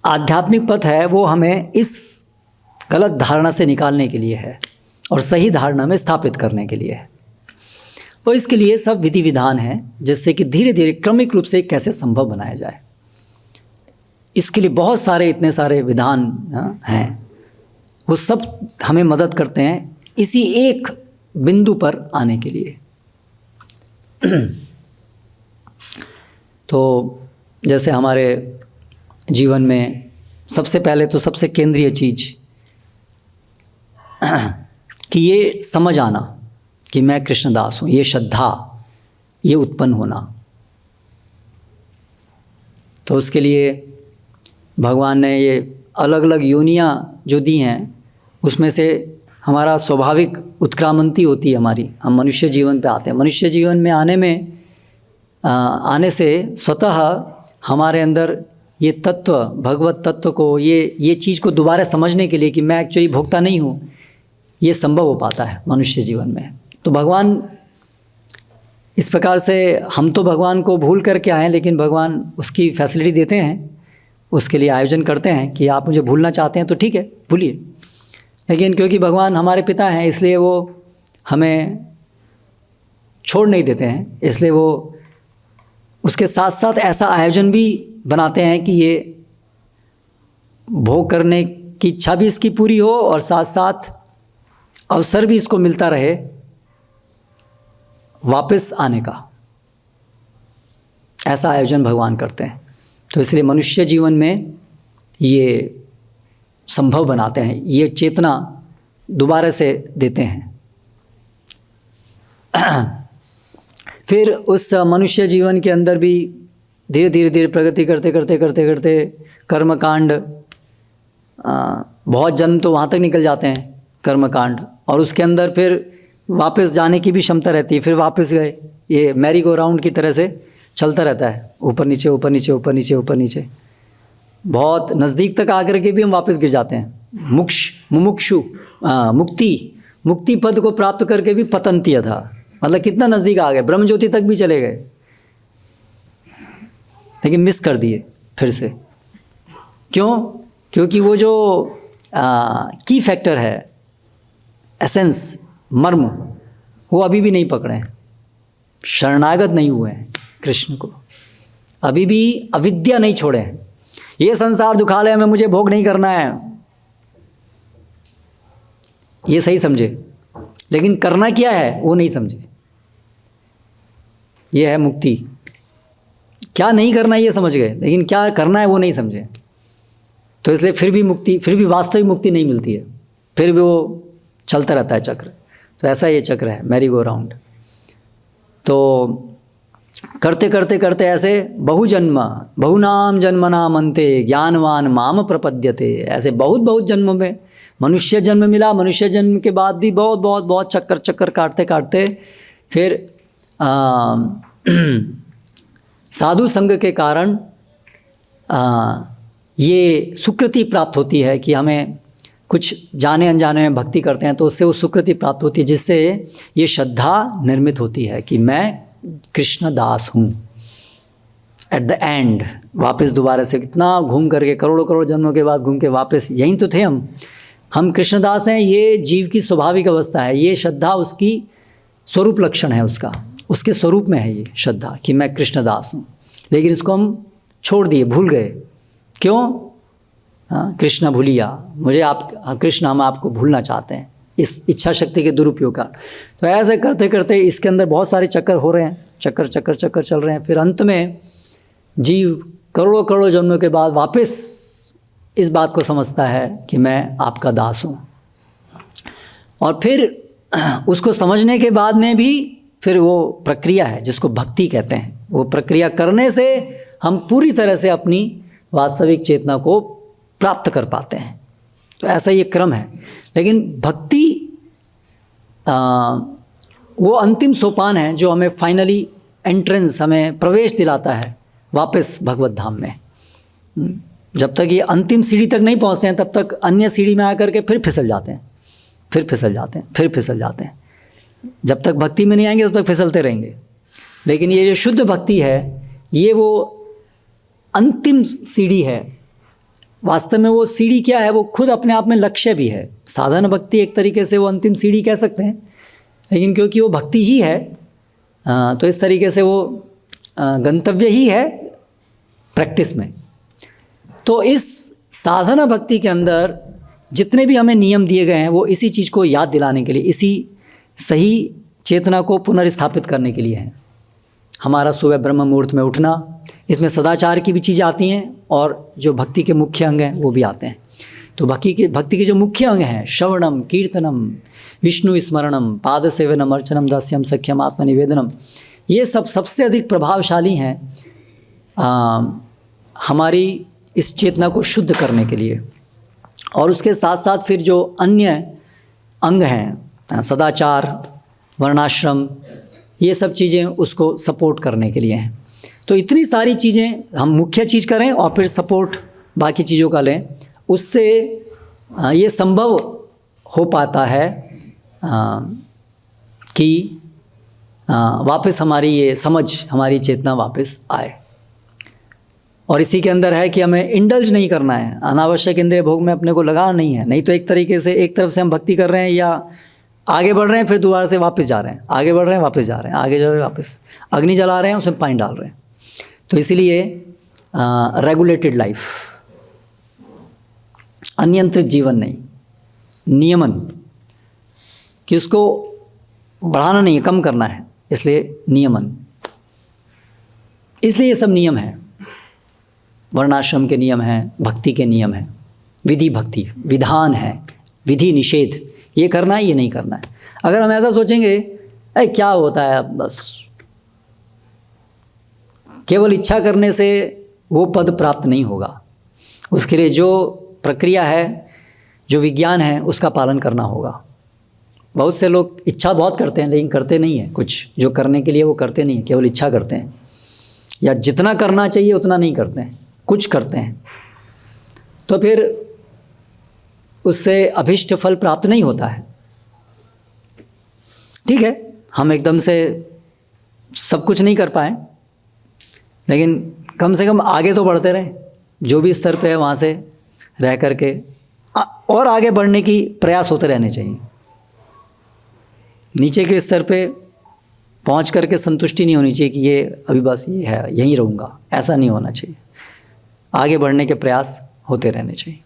आध्यात्मिक पथ है वो हमें इस गलत धारणा से निकालने के लिए है और सही धारणा में स्थापित करने के लिए है। और इसके लिए सब विधि विधान हैं जिससे कि धीरे धीरे क्रमिक रूप से कैसे संभव बनाया जाए। इसके लिए बहुत सारे, इतने सारे विधान हैं, वो सब हमें मदद करते हैं इसी एक बिंदु पर आने के लिए। तो जैसे हमारे जीवन में सबसे पहले तो सबसे केंद्रीय चीज़ कि ये समझ आना कि मैं कृष्णदास हूँ, ये श्रद्धा, ये उत्पन्न होना। तो उसके लिए भगवान ने ये अलग अलग योनियाँ जो दी हैं, उसमें से हमारा स्वाभाविक उत्क्रामंति होती है हमारी, हम मनुष्य जीवन पे आते हैं। मनुष्य जीवन में आने से स्वतः हमारे अंदर ये तत्व, भगवत तत्व को, ये चीज़ को दोबारा समझने के लिए कि मैं एक्चुअली भोक्ता नहीं हूँ, ये संभव हो पाता है मनुष्य जीवन में। तो भगवान इस प्रकार से, हम तो भगवान को भूल करके आए हैं, लेकिन भगवान उसकी फैसिलिटी देते हैं, उसके लिए आयोजन करते हैं कि आप मुझे भूलना चाहते हैं तो ठीक है, भूलिए। लेकिन क्योंकि भगवान हमारे पिता हैं, इसलिए वो हमें छोड़ नहीं देते हैं, इसलिए वो उसके साथ साथ ऐसा आयोजन भी बनाते हैं कि ये भोग करने की इच्छा भी इसकी पूरी हो और साथ साथ अवसर भी इसको मिलता रहे वापस आने का, ऐसा आयोजन भगवान करते हैं। तो इसलिए मनुष्य जीवन में ये संभव बनाते हैं, ये चेतना दोबारा से देते हैं। फिर उस मनुष्य जीवन के अंदर भी धीरे धीरे धीरे प्रगति करते करते करते करते कर्मकांड, बहुत जन्म तो वहाँ तक निकल जाते हैं कर्मकांड, और उसके अंदर फिर वापस जाने की भी क्षमता रहती है। फिर वापस गए, ये मैरी गो राउंड की तरह से चलता रहता है, ऊपर नीचे ऊपर नीचे ऊपर नीचे ऊपर नीचे, बहुत नज़दीक तक आकर के भी हम वापस गिर जाते हैं। मुमुक्षु मुक्ति पद को प्राप्त करके भी पतंती था, मतलब कितना नज़दीक आ गए, ब्रह्म ज्योति तक भी चले गए, लेकिन मिस कर दिए फिर से। क्यों? क्योंकि वो जो की फैक्टर है, एसेंस, मर्म, वो अभी भी नहीं पकड़े हैं, शरणागत नहीं हुए हैं कृष्ण को, अभी भी अविद्या नहीं छोड़े हैं। ये संसार दुखालय में मुझे भोग नहीं करना है, ये सही समझे, लेकिन करना क्या है वो नहीं समझे। ये है मुक्ति, क्या नहीं करना है ये समझ गए, लेकिन क्या करना है वो नहीं समझे। तो इसलिए फिर भी मुक्ति, फिर भी वास्तविक मुक्ति नहीं मिलती है, फिर भी वो चलता रहता है चक्र। तो ऐसा ये चक्र है, मैरी गो राउंड। तो करते करते करते ऐसे बहुनाम जन्मनाम अन्ते ज्ञानवान माम प्रपद्यते, ऐसे बहुत बहुत जन्मों में मनुष्य जन्म मिला। मनुष्य जन्म के बाद भी बहुत बहुत बहुत चक्कर काटते काटते फिर साधु संग के कारण ये सुकृति प्राप्त होती है कि हमें कुछ जाने अनजाने में भक्ति करते हैं तो उससे वो सुकृति प्राप्त होती है, जिससे ये श्रद्धा निर्मित होती है कि मैं कृष्ण दास हूँ। एट द एंड वापस दोबारा से कितना घूम करके, करोड़ों करोड़ जन्मों के बाद घूम के वापस यहीं तो थे हम कृष्णदास हैं। ये जीव की स्वाभाविक अवस्था है, ये श्रद्धा उसकी स्वरूप लक्षण है, उसके स्वरूप में है ये श्रद्धा कि मैं कृष्णदास हूँ। लेकिन इसको हम छोड़ दिए, भूल गए। क्यों? कृष्ण भूलिया, मुझे आप कृष्ण, हम आपको भूलना चाहते हैं, इस इच्छा शक्ति के दुरुपयोग का। तो ऐसे करते करते इसके अंदर बहुत सारे चक्कर हो रहे हैं, चक्कर चल रहे हैं। फिर अंत में जीव करोड़ों करोड़ों जन्मों के बाद वापस इस बात को समझता है कि मैं आपका दास हूँ। और फिर उसको समझने के बाद में भी फिर वो प्रक्रिया है जिसको भक्ति कहते हैं, वो प्रक्रिया करने से हम पूरी तरह से अपनी वास्तविक चेतना को प्राप्त कर पाते हैं। तो ऐसा ये क्रम है। लेकिन भक्ति वो अंतिम सोपान है जो हमें फाइनली एंट्रेंस, हमें प्रवेश दिलाता है वापस भगवत धाम में। जब तक ये अंतिम सीढ़ी तक नहीं पहुंचते हैं तब तक अन्य सीढ़ी में आकर के फिर फिसल जाते हैं, फिर फिसल जाते हैं। जब तक भक्ति में नहीं आएंगे तब तक फिसलते रहेंगे। लेकिन ये जो शुद्ध भक्ति है ये वो अंतिम सीढ़ी है। वास्तव में वो सीढ़ी क्या है, वो खुद अपने आप में लक्ष्य भी है। साधन भक्ति एक तरीके से वो अंतिम सीढ़ी कह सकते हैं, लेकिन क्योंकि वो भक्ति ही है तो इस तरीके से वो गंतव्य ही है प्रैक्टिस में। तो इस साधना भक्ति के अंदर जितने भी हमें नियम दिए गए हैं वो इसी चीज़ को याद दिलाने के लिए, इसी सही चेतना को पुनर्स्थापित करने के लिए हैं। हमारा सुबह ब्रह्म मुहूर्त में उठना, इसमें सदाचार की भी चीज़ें आती हैं और जो भक्ति के मुख्य अंग हैं वो भी आते हैं। तो भक्ति के जो मुख्य अंग हैं, श्रवणम, कीर्तनम, विष्णु स्मरणम, पाद सेवनम, अर्चनम, दास्यम, सख्यम, आत्मनिवेदनम, ये सब सबसे अधिक प्रभावशाली हैं हमारी इस चेतना को शुद्ध करने के लिए। और उसके साथ साथ फिर जो अन्य अंग हैं, सदाचार, वर्णाश्रम, ये सब चीज़ें उसको सपोर्ट करने के लिए हैं। तो इतनी सारी चीज़ें हम मुख्य चीज़ करें और फिर सपोर्ट बाकी चीज़ों का लें, उससे ये संभव हो पाता है कि वापस हमारी ये समझ, हमारी चेतना वापस आए। और इसी के अंदर है कि हमें इंडल्ज नहीं करना है, अनावश्यक इंद्रिय भोग में अपने को लगाना नहीं है। नहीं तो एक तरीके से एक तरफ से हम भक्ति कर रहे हैं या आगे बढ़ रहे हैं फिर दोबारा से वापस जा रहे हैं, आगे बढ़ रहे हैं वापस जा रहे हैं, आगे जा रहे हैं वापस, अग्नि जला रहे हैं उसमें पानी डाल रहे हैं। तो इसीलिए रेगुलेटेड लाइफ, अनियंत्रित जीवन नहीं, नियमन, कि उसको बढ़ाना नहीं है, कम करना है, इसलिए नियमन। इसलिए ये सब नियम हैं, वर्णाश्रम के नियम हैं, भक्ति के नियम हैं, विधि भक्ति, विधान है, विधि निषेध, ये करना है, ये नहीं करना है। अगर हम ऐसा सोचेंगे अरे क्या होता है, बस केवल इच्छा करने से वो पद प्राप्त नहीं होगा, उसके लिए जो प्रक्रिया है, जो विज्ञान है, उसका पालन करना होगा। बहुत से लोग इच्छा बहुत करते हैं लेकिन करते नहीं हैं, कुछ जो करने के लिए वो करते नहीं हैं, केवल इच्छा करते हैं, या जितना करना चाहिए उतना नहीं करते हैं, कुछ करते हैं, तो फिर उससे अभिष्ट फल प्राप्त नहीं होता है। ठीक है, हम एकदम से सब कुछ नहीं कर पाए, लेकिन कम से कम आगे तो बढ़ते रहें, जो भी स्तर पे है वहाँ से रह करके और आगे बढ़ने की प्रयास होते रहने चाहिए। नीचे के स्तर पे पहुँच करके संतुष्टि नहीं होनी चाहिए कि ये अभी बस ये है, यहीं रहूँगा, ऐसा नहीं होना चाहिए। आगे बढ़ने के प्रयास होते रहने चाहिए।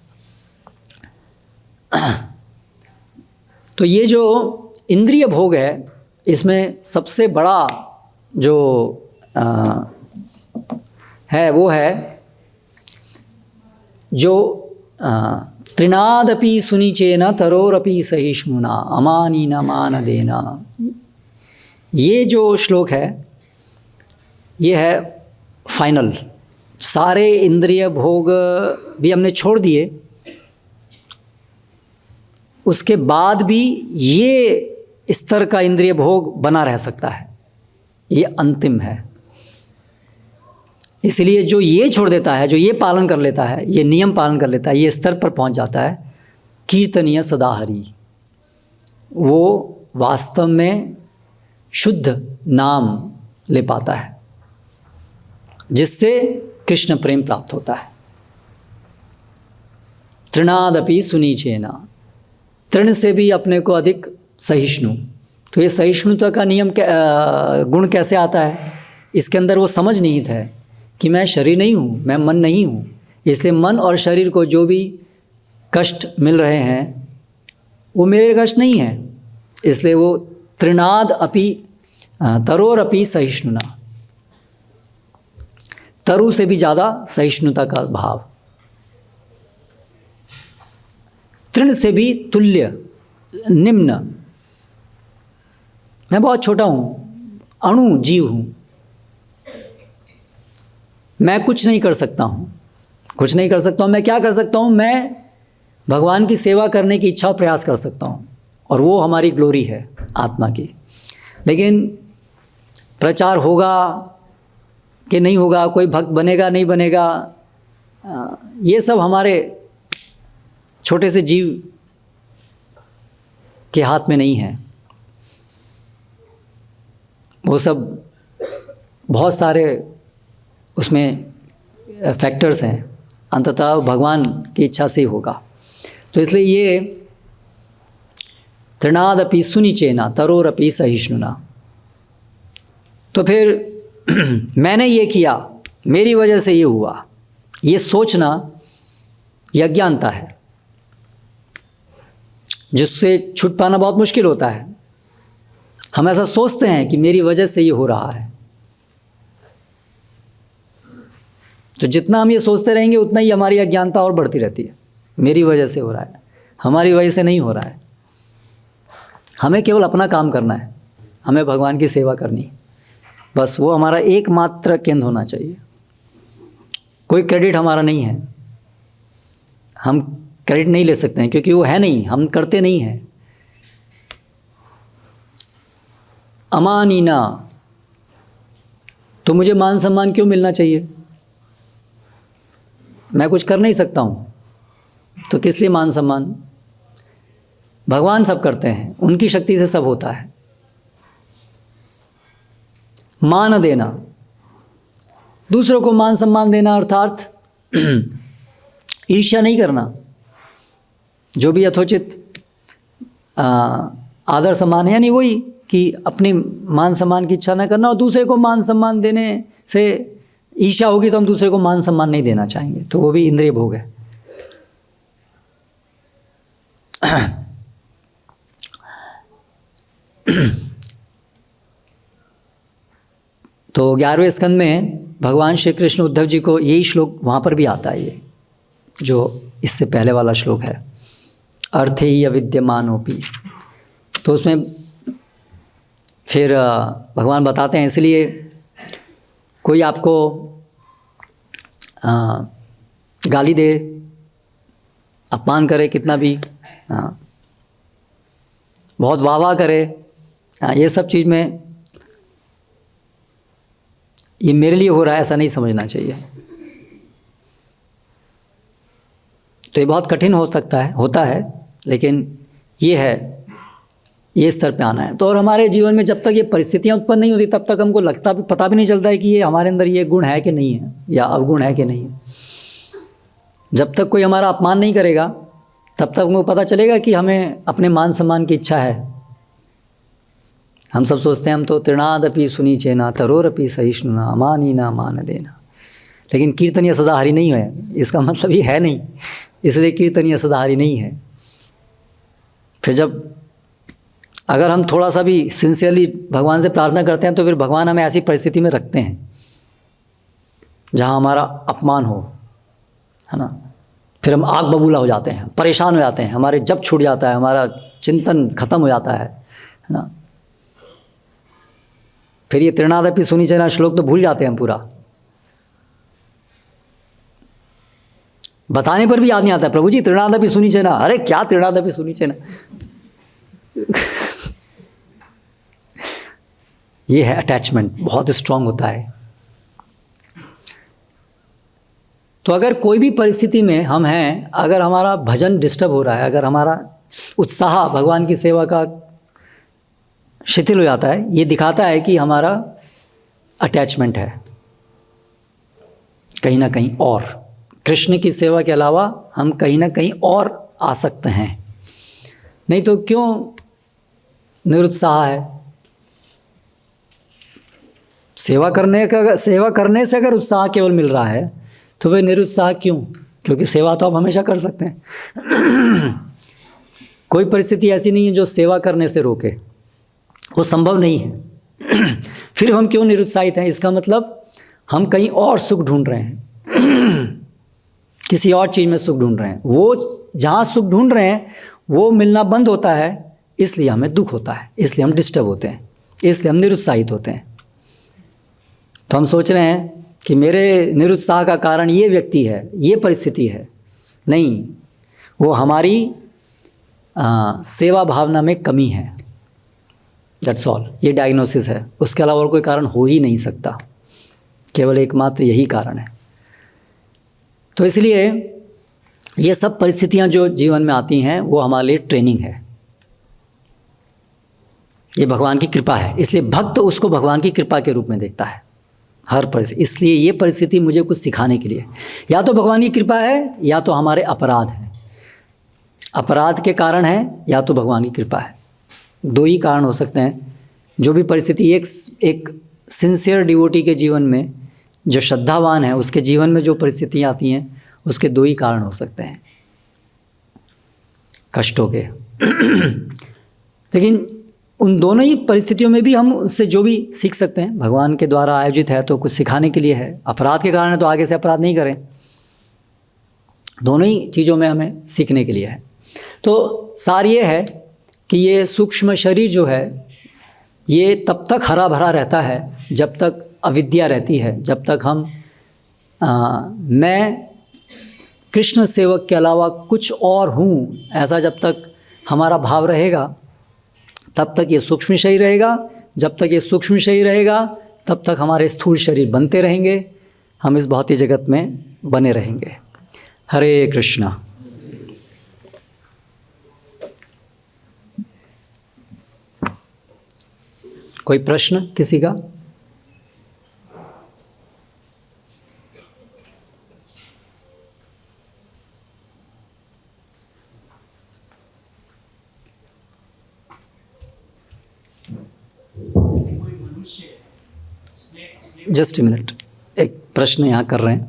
तो ये जो इंद्रिय भोग है, इसमें सबसे बड़ा जो है वो है जो त्रिनादपि सुनिचेन तरोरपि सहिष्णुना अमानीन मानदेना। ये जो श्लोक है ये है फाइनल। सारे इंद्रिय भोग भी हमने छोड़ दिए, उसके बाद भी ये स्तर का इंद्रिय भोग बना रह सकता है, ये अंतिम है। इसलिए जो ये छोड़ देता है, जो ये पालन कर लेता है, ये नियम पालन कर लेता है, ये स्तर पर पहुंच जाता है, कीर्तनीय सदा हरि, वो वास्तव में शुद्ध नाम ले पाता है, जिससे कृष्ण प्रेम प्राप्त होता है। तृणादपि सुनीचेना, तृण से भी अपने को अधिक सहिष्णु। तो ये सहिष्णुता का नियम गुण कैसे आता है? इसके अंदर वो समझ नहीं था कि मैं शरीर नहीं हूँ, मैं मन नहीं हूँ, इसलिए मन और शरीर को जो भी कष्ट मिल रहे हैं वो मेरे कष्ट नहीं है, इसलिए वो तृणाद अपि तरोर अपि सहिष्णुना, तरु से भी ज़्यादा सहिष्णुता का भाव, तृण से भी तुल्य निम्न। मैं बहुत छोटा हूँ, अणु जीव हूँ, मैं कुछ नहीं कर सकता हूँ, कुछ नहीं कर सकता हूँ। मैं क्या कर सकता हूँ? मैं भगवान की सेवा करने की इच्छा और प्रयास कर सकता हूँ, और वो हमारी ग्लोरी है आत्मा की। लेकिन प्रचार होगा कि नहीं होगा, कोई भक्त बनेगा नहीं बनेगा, ये सब हमारे छोटे से जीव के हाथ में नहीं है। वो सब बहुत सारे उसमें फैक्टर्स हैं, अंततः भगवान की इच्छा से ही होगा। तो इसलिए ये तृणादपि सुनिचेना तरोरपि सहिष्णुना। तो फिर मैंने ये किया, मेरी वजह से ये हुआ, ये सोचना ये अज्ञानता है, जिससे छूट पाना बहुत मुश्किल होता है। हम ऐसा सोचते हैं कि मेरी वजह से ये हो रहा है, तो जितना हम ये सोचते रहेंगे उतना ही हमारी अज्ञानता और बढ़ती रहती है। मेरी वजह से हो रहा है, हमारी वजह से नहीं हो रहा है। हमें केवल अपना काम करना है, हमें भगवान की सेवा करनी है, बस वो हमारा एकमात्र केंद्र होना चाहिए। कोई क्रेडिट हमारा नहीं है, हम क्रेडिट नहीं ले सकते हैं क्योंकि वो है नहीं, हम करते नहीं हैं। अमानीना, तो मुझे मान सम्मान क्यों मिलना चाहिए? मैं कुछ कर नहीं सकता हूँ, तो किस लिए मान सम्मान? भगवान सब करते हैं, उनकी शक्ति से सब होता है। मान देना, दूसरों को मान सम्मान देना अर्थात ईर्ष्या नहीं करना। जो भी यथोचित आदर सम्मान, यानी वही कि अपनी मान सम्मान की इच्छा न करना, और दूसरे को मान सम्मान देने से ईर्ष्या होगी तो हम दूसरे को मान सम्मान नहीं देना चाहेंगे, तो वो भी इंद्रिय भोग है। तो 11वें स्कंद में भगवान श्री कृष्ण उद्धव जी को यही श्लोक वहाँ पर भी आता है, ये जो इससे पहले वाला श्लोक है, अर्थे ही अविद्यमानोपि। तो उसमें फिर भगवान बताते हैं, इसलिए कोई आपको गाली दे, अपमान करे, कितना भी बहुत वाह वाह करे, ये सब चीज़ में ये मेरे लिए हो रहा है ऐसा नहीं समझना चाहिए। तो ये बहुत कठिन होता है, लेकिन ये है, ये स्तर पे आना है। तो और हमारे जीवन में जब तक ये परिस्थितियाँ उत्पन्न नहीं होती तब तक हमको पता भी नहीं चलता है कि ये हमारे अंदर ये गुण है कि नहीं है, या अवगुण है कि नहीं है। जब तक कोई हमारा अपमान नहीं करेगा तब तक हमको पता चलेगा कि हमें अपने मान सम्मान की इच्छा है। हम सब सोचते हैं हम तो तृणादपि सुनी चेना तरोरपि सहिष्णुना अमानी ना मान देना, लेकिन कीर्तनीय सदाहरि नहीं है, इसका मतलब ये है नहीं, इसलिए कीर्तनीय सदाहरि नहीं है। फिर जब अगर हम थोड़ा सा भी सिंसियरली भगवान से प्रार्थना करते हैं तो फिर भगवान हमें ऐसी परिस्थिति में रखते हैं जहाँ हमारा अपमान हो, है ना। फिर हम आग बबूला हो जाते हैं, परेशान हो जाते हैं, हमारे जप छूट जाता है, हमारा चिंतन खत्म हो जाता है ना। फिर ये तृणादपि सुनी चेना श्लोक तो भूल जाते हैं हम पूरा, बताने पर भी याद नहीं आता है। प्रभु जी तृणादपि सुनी चेना, अरे क्या तृणादपि सुनी चेना ये है अटैचमेंट, बहुत स्ट्रांग होता है। तो अगर कोई भी परिस्थिति में हम हैं, अगर हमारा भजन डिस्टर्ब हो रहा है, अगर हमारा उत्साह भगवान की सेवा का शिथिल हो जाता है, ये दिखाता है कि हमारा अटैचमेंट है कहीं ना कहीं, और कृष्ण की सेवा के अलावा हम कहीं ना कहीं और आसक्त हैं। नहीं तो क्यों निरुत्साह है? सेवा करने से अगर उत्साह केवल मिल रहा है तो वह निरुत्साह क्यों? क्योंकि सेवा तो आप हमेशा कर सकते हैं कोई परिस्थिति ऐसी नहीं है जो सेवा करने से रोके, वो संभव नहीं है फिर हम क्यों निरुत्साहित हैं? इसका मतलब हम कहीं और सुख ढूंढ रहे हैं किसी और चीज़ में सुख ढूंढ रहे हैं। वो जहाँ सुख ढूंढ रहे हैं वो मिलना बंद होता है, इसलिए हमें दुख होता है, इसलिए हम डिस्टर्ब होते हैं, इसलिए हम निरुत्साहित होते हैं। तो हम सोच रहे हैं कि मेरे निरुत्साह का कारण ये व्यक्ति है, ये परिस्थिति है। नहीं, वो हमारी सेवा भावना में कमी है, दैट्स ऑल। ये डायग्नोसिस है, उसके अलावा और कोई कारण हो ही नहीं सकता, केवल एकमात्र यही कारण है। तो इसलिए ये सब परिस्थितियां जो जीवन में आती हैं वो हमारे लिए ट्रेनिंग है, ये भगवान की कृपा है। इसलिए भक्त उसको भगवान की कृपा के रूप में देखता है हर परिस्थिति। इसलिए ये परिस्थिति मुझे कुछ सिखाने के लिए, या तो भगवान की कृपा है या तो हमारे अपराध हैं, अपराध के कारण है या तो भगवान की कृपा है। दो ही कारण हो सकते हैं। जो भी परिस्थिति एक सिंसियर डिवोटी के जीवन में, जो श्रद्धावान है उसके जीवन में जो परिस्थितियाँ आती हैं, उसके दो ही कारण हो सकते हैं कष्टों के लेकिन उन दोनों ही परिस्थितियों में भी हम उससे जो भी सीख सकते हैं, भगवान के द्वारा आयोजित है तो कुछ सिखाने के लिए है। अपराध के कारण है तो आगे से अपराध नहीं करें, दोनों ही चीज़ों में हमें सीखने के लिए है। तो सार ये है कि ये सूक्ष्म शरीर जो है ये तब तक हरा भरा रहता है जब तक अविद्या रहती है, जब तक हम मैं कृष्ण सेवक के अलावा कुछ और हूँ ऐसा जब तक हमारा भाव रहेगा तब तक ये सूक्ष्म शरीर रहेगा। जब तक ये सूक्ष्म शरीर रहेगा तब तक हमारे स्थूल शरीर बनते रहेंगे, हम इस भौतिक जगत में बने रहेंगे। हरे कृष्णा। कोई प्रश्न किसी का? जस्ट ए मिनट, एक प्रश्न यहाँ कर रहे हैं।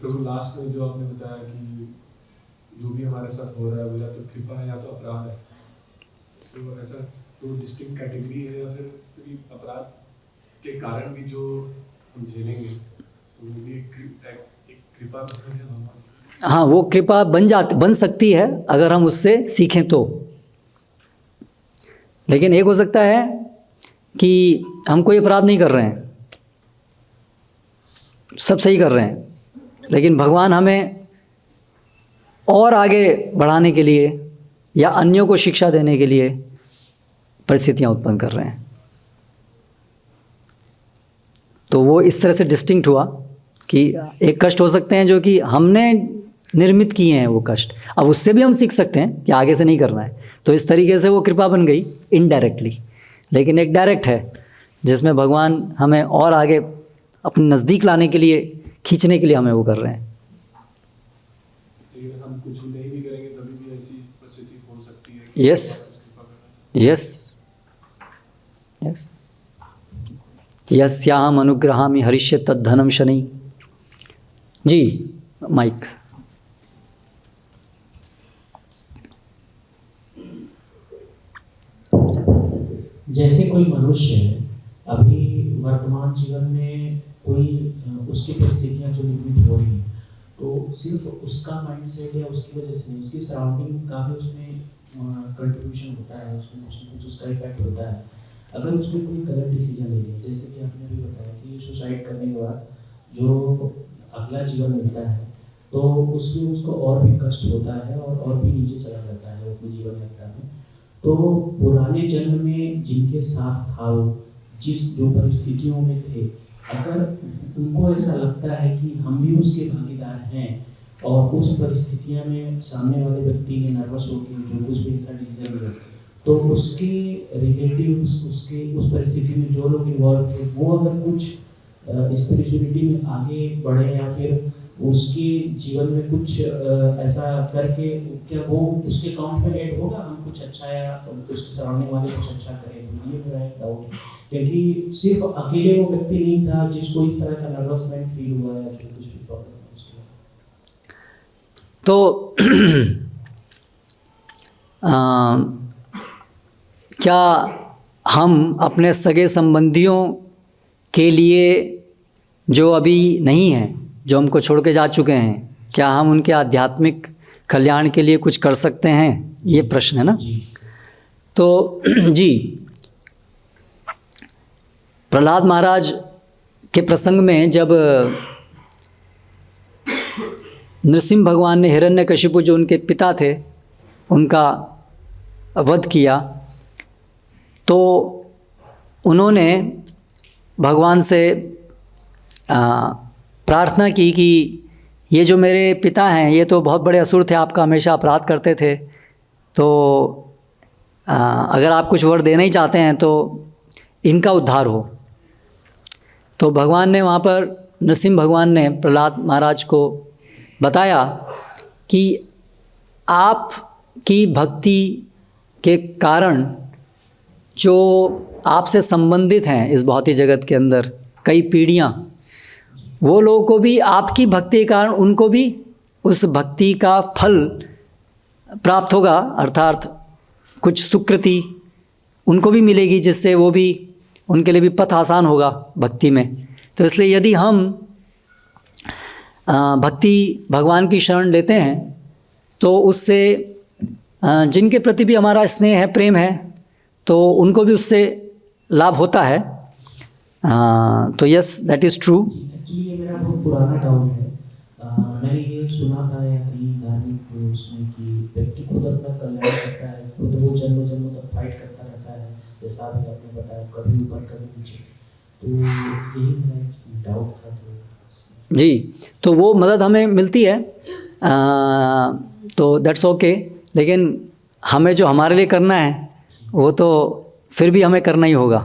प्रभु, लास्ट में जो आपने बताया कि जो भी हमारे साथ हो रहा है वो या तो कृपा है या तो अपराध है, तो ऐसा दो डिस्टिंक्ट कैटेगरी है, या फिर अपराध के कारण भी जो हम झेलेंगे तो वो भी एक कृपा तो है भगवान। हाँ, वो कृपा बन सकती है अगर हम उससे सीखें तो। लेकिन एक हो सकता है कि हम कोई अपराध नहीं कर रहे हैं, सब सही कर रहे हैं, लेकिन भगवान हमें और आगे बढ़ाने के लिए या अन्यों को शिक्षा देने के लिए परिस्थितियां उत्पन्न कर रहे हैं। तो वो इस तरह से डिस्टिंक्ट हुआ कि एक कष्ट हो सकते हैं जो कि हमने निर्मित किए हैं वो कष्ट, अब उससे भी हम सीख सकते हैं कि आगे से नहीं करना है। तो इस तरीके से वो कृपा बन गई इनडायरेक्टली। लेकिन एक डायरेक्ट है जिसमें भगवान हमें और आगे अपने नज़दीक लाने के लिए, खींचने के लिए हमें वो कर रहे हैं। लेकिन हम कुछ नहीं भी करेंगे तभी भी ऐसी परिस्थिति हो सकती है। यस यस यस, यस्याहम अनुग्रहामि हरिष्ये तद्धनम शनि। जी माइक। जैसे कोई मनुष्य है अभी वर्तमान जीवन में कोई उसकी परिस्थितियां जो निर्मित हो रही हैं, तो सिर्फ उसका माइंडसेट या उसकी वजह से नहीं, उसकी सराउंडिंग का भी उसमें कंट्रीब्यूशन होता है, उसमें कुछ न कुछ उसका इफेक्ट होता है। अगर उसने कोई गलत डिसीजन ले लिया, जैसे कि आपने भी बताया कि सुसाइड करने के बाद जो अगला जीवन मिलता है तो उसमें उसको और भी कष्ट होता है और भी नीचे चला जाता है अपनी जीवन यात्रा में। तो पुराने जन्म में जिनके साथ था वो, जिस जो परिस्थितियों में थे, अगर उनको ऐसा लगता है कि हम भी उसके भागीदार हैं और उस परिस्थितियों में सामने वाले व्यक्ति ने नर्वस होकर जो कुछ भी ऐसा डिसीजन लिया, तो उसके रिलेटिव्स, उसके उस परिस्थिति में जो लोग इन्वॉल्व थे, वो अगर कुछ स्पिरिचुअलिटी में आगे बढ़े या फिर उसके जीवन में कुछ ऐसा करके, क्या वो उसके अकाउंट में ऐड होगा? हम कुछ अच्छा या उसके सराउंडिंग वाले कुछ अच्छा करें, तो ये मेरा एक डाउट है। क्योंकि सिर्फ अकेले वो व्यक्ति नहीं था जिसको इस तरह का नर्वसमेंट फील हुआ है, जो कुछ भी प्रॉब्लम है उसके। तो क्या हम अपने सगे संबंधियों के लिए जो अभी नहीं हैं, जो हमको छोड़ के जा चुके हैं, क्या हम उनके आध्यात्मिक कल्याण के लिए कुछ कर सकते हैं? ये प्रश्न है ना। तो जी, प्रहलाद महाराज के प्रसंग में जब नृसिंह भगवान ने हिरण्यकशिपु जो उनके पिता थे उनका वध किया, तो उन्होंने भगवान से प्रार्थना की कि ये जो मेरे पिता हैं ये तो बहुत बड़े असुर थे, आपका हमेशा अपराध करते थे, तो अगर आप कुछ वर देना ही चाहते हैं तो इनका उद्धार हो। तो भगवान ने वहाँ पर, नरसिंह भगवान ने प्रहलाद महाराज को बताया कि आपकी भक्ति के कारण जो आपसे संबंधित हैं इस भौतिक जगत के अंदर कई पीढ़ियाँ, वो लोगों को भी आपकी भक्ति के कारण उनको भी उस भक्ति का फल प्राप्त होगा, अर्थात कुछ सुकृति उनको भी मिलेगी, जिससे वो भी, उनके लिए भी पथ आसान होगा भक्ति में। तो इसलिए यदि हम भक्ति भगवान की शरण लेते हैं तो उससे जिनके प्रति भी हमारा स्नेह है, प्रेम है, तो उनको भी उससे लाभ होता है। तो yes, that is true. Actually ये मेरा बहुत पुराना डाउट है। मैंने ये सुना था या कहीं धार्मिक उसमें कि व्यक्ति खुद अपना कल्याण करता है, खुद वो जन्मों जन्मों तक फाइट करता रहता है, जैसा अभी आपने बताया, कभी ऊपर कभी नीचे। तो यही मेरा डाउट था। तो जी, तो वो मदद हमें मिलती है, तो दैट्स ओके। लेकिन हमें जो हमारे लिए करना है वो तो फिर भी हमें करना ही होगा।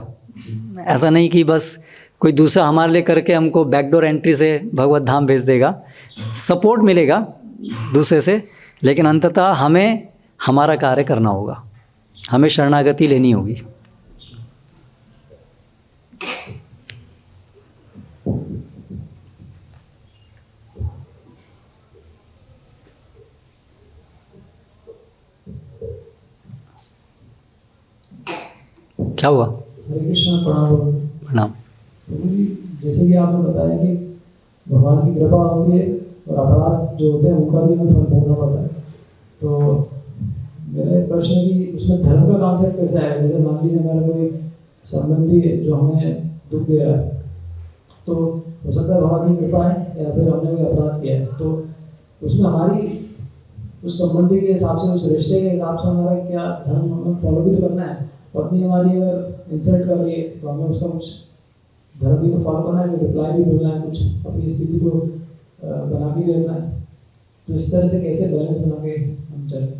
ऐसा नहीं कि बस कोई दूसरा हमारे लिए करके हमको बैकडोर एंट्री से भगवत धाम भेज देगा। सपोर्ट मिलेगा दूसरे से, लेकिन अंततः हमें हमारा कार्य करना होगा, हमें शरणागति लेनी होगी। क्या हुआ? हरे कृष्ण, प्रणाम। प्रणाम। प्रभु जी, जैसे कि आपने बताया कि भगवान की कृपा होती है और अपराध जो होते हैं उनका भी हमें फल भोगना पड़ता है। तो मेरा एक प्रश्न है कि उसमें धर्म का कॉन्सेप्ट कैसे आएगा? जैसे मान लीजिए हमारा कोई संबंधी है जो हमें दुख दे रहा है, तो हो सकता है भगवान की कृपा है या फिर हमने कोई अपराध किया है, तो उसमें हमारी उस संबंधी के हिसाब से, उस रिश्ते के हिसाब से हमारा क्या धर्म हमें फॉलो भी तो करना है। पत्नी हमारी अगर इंसल्ट कर रही है तो हमें उसका कुछ धर्म भी तो फॉलो करना है, रिप्लाई भी बोलना है, कुछ अपनी स्थिति को बना के देखना है। तो इस तरह से कैसे बैलेंस बना के हम चलें?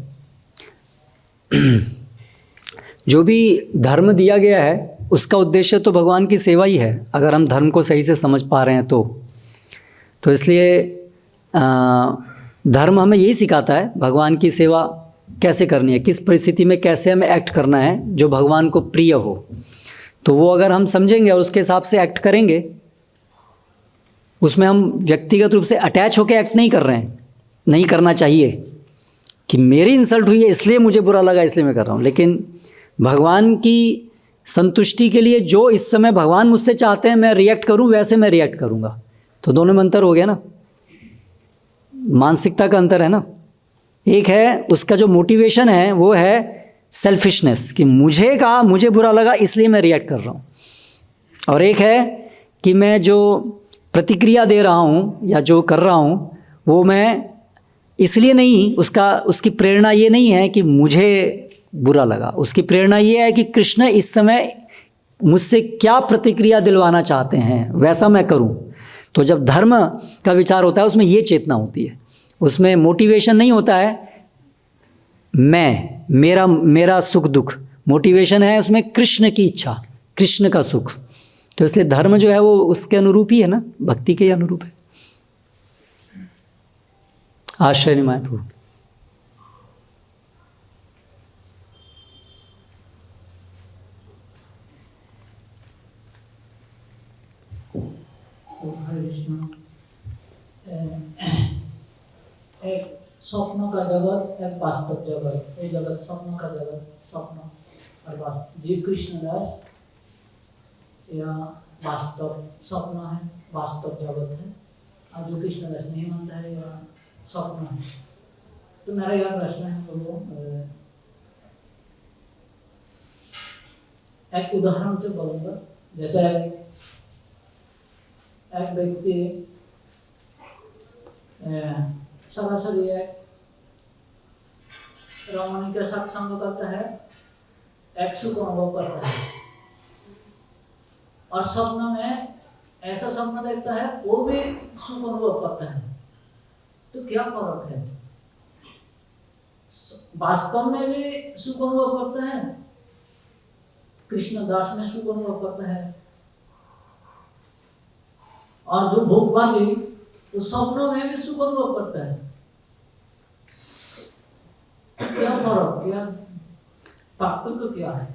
जो भी धर्म दिया गया है उसका उद्देश्य तो भगवान की सेवा ही है, अगर हम धर्म को सही से समझ पा रहे हैं तो इसलिए धर्म हमें यही सिखाता है भगवान की सेवा कैसे करनी है, किस परिस्थिति में कैसे हमें एक्ट करना है जो भगवान को प्रिय हो। तो वो अगर हम समझेंगे और उसके हिसाब से एक्ट करेंगे, उसमें हम व्यक्तिगत रूप से अटैच होकर एक्ट नहीं कर रहे हैं, नहीं करना चाहिए कि मेरी इंसल्ट हुई है इसलिए मुझे बुरा लगा इसलिए मैं कर रहा हूँ। लेकिन भगवान की संतुष्टि के लिए जो इस समय भगवान मुझसे चाहते हैं मैं रिएक्ट करूँ, वैसे मैं रिएक्ट करूँगा। तो दोनों में अंतर हो गया ना, मानसिकता का अंतर है ना। एक है उसका जो मोटिवेशन है वो है सेल्फिशनेस कि मुझे कहा, मुझे बुरा लगा इसलिए मैं रिएक्ट कर रहा हूँ, और एक है कि मैं जो प्रतिक्रिया दे रहा हूँ या जो कर रहा हूँ वो मैं इसलिए नहीं, उसकी प्रेरणा ये नहीं है कि मुझे बुरा लगा, उसकी प्रेरणा ये है कि कृष्ण इस समय मुझसे क्या प्रतिक्रिया दिलवाना चाहते हैं वैसा मैं करूं। तो जब धर्म का विचार होता है उसमें ये चेतना होती है, उसमें मोटिवेशन नहीं होता है मेरा सुख दुख, मोटिवेशन है उसमें कृष्ण की इच्छा, कृष्ण का सुख। तो इसलिए धर्म जो है वो उसके अनुरूप ही है ना, भक्ति के अनुरूप है। आश्रय निमाय प्रभु। हरे कृष्ण। एक स्वप्न का जगत, एक वास्तव जगत। ये जगत स्वप्न का जगत, स्वप्न और वास्तव। जीव कृष्ण दास या वास्तव स्वप्न है, वास्तव जगत है, और जो कृष्ण दास नहीं मानता है या स्वप्न है। तो मेरा यह प्रश्न है वो एक उदाहरण से बोलूँगा। जैसे एक व्यक्ति सरासरी रमणी के साथ संग करता है, एक सुख अनुभव करता है, और स्वप्न में ऐसा सपना देखता है वो भी सुख अनुभव करता है। तो क्या फर्क है? वास्तव में भी सुख अनुभव करता है, कृष्ण दास में सुख अनुभव करता है, और जो भोगवादी वो स्वप्नों में भी सुख अनुभव करता है। क्या फर्क, क्या पार्थक्य क्या है?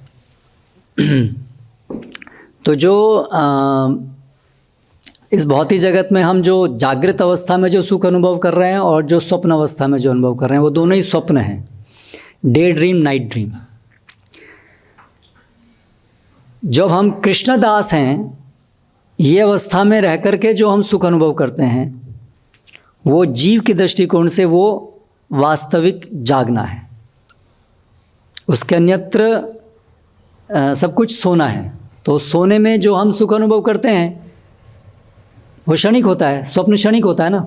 तो जो इस भौतिक जगत में हम जो जागृत अवस्था में जो सुख अनुभव कर रहे हैं और जो स्वप्न अवस्था में जो अनुभव कर रहे हैं वो दोनों ही स्वप्न हैं, डे ड्रीम नाइट ड्रीम। जब हम कृष्णदास हैं, ये अवस्था में रह करके जो हम सुख अनुभव करते हैं वो जीव के दृष्टिकोण से वो वास्तविक जागना है, उसके अन्यत्र सब कुछ सोना है। तो सोने में जो हम सुख अनुभव करते हैं वो क्षणिक होता है, स्वप्न क्षणिक होता है ना।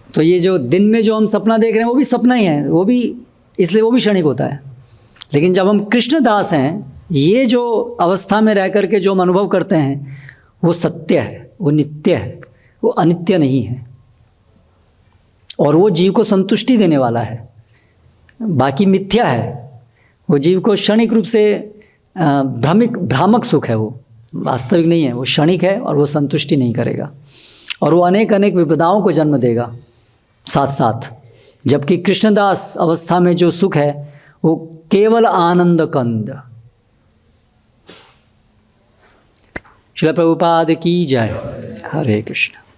तो ये जो दिन में जो हम सपना देख रहे हैं वो भी सपना ही है, वो भी इसलिए वो भी क्षणिक होता है। लेकिन जब हम कृष्णदास हैं, ये जो अवस्था में रह करके जो हम अनुभव करते हैं वो सत्य है, वो नित्य है, वो अनित्य नहीं है, और वो जीव को संतुष्टि देने वाला है। बाकी मिथ्या है, वो जीव को क्षणिक रूप से भ्रामक सुख है, वो वास्तविक नहीं है, वो क्षणिक है और वो संतुष्टि नहीं करेगा, और वो अनेक अनेक विपदाओं को जन्म देगा साथ साथ। जबकि कृष्णदास अवस्था में जो सुख है वो केवल आनंद कंद। श्रील प्रभुपाद की जय। हरे कृष्ण।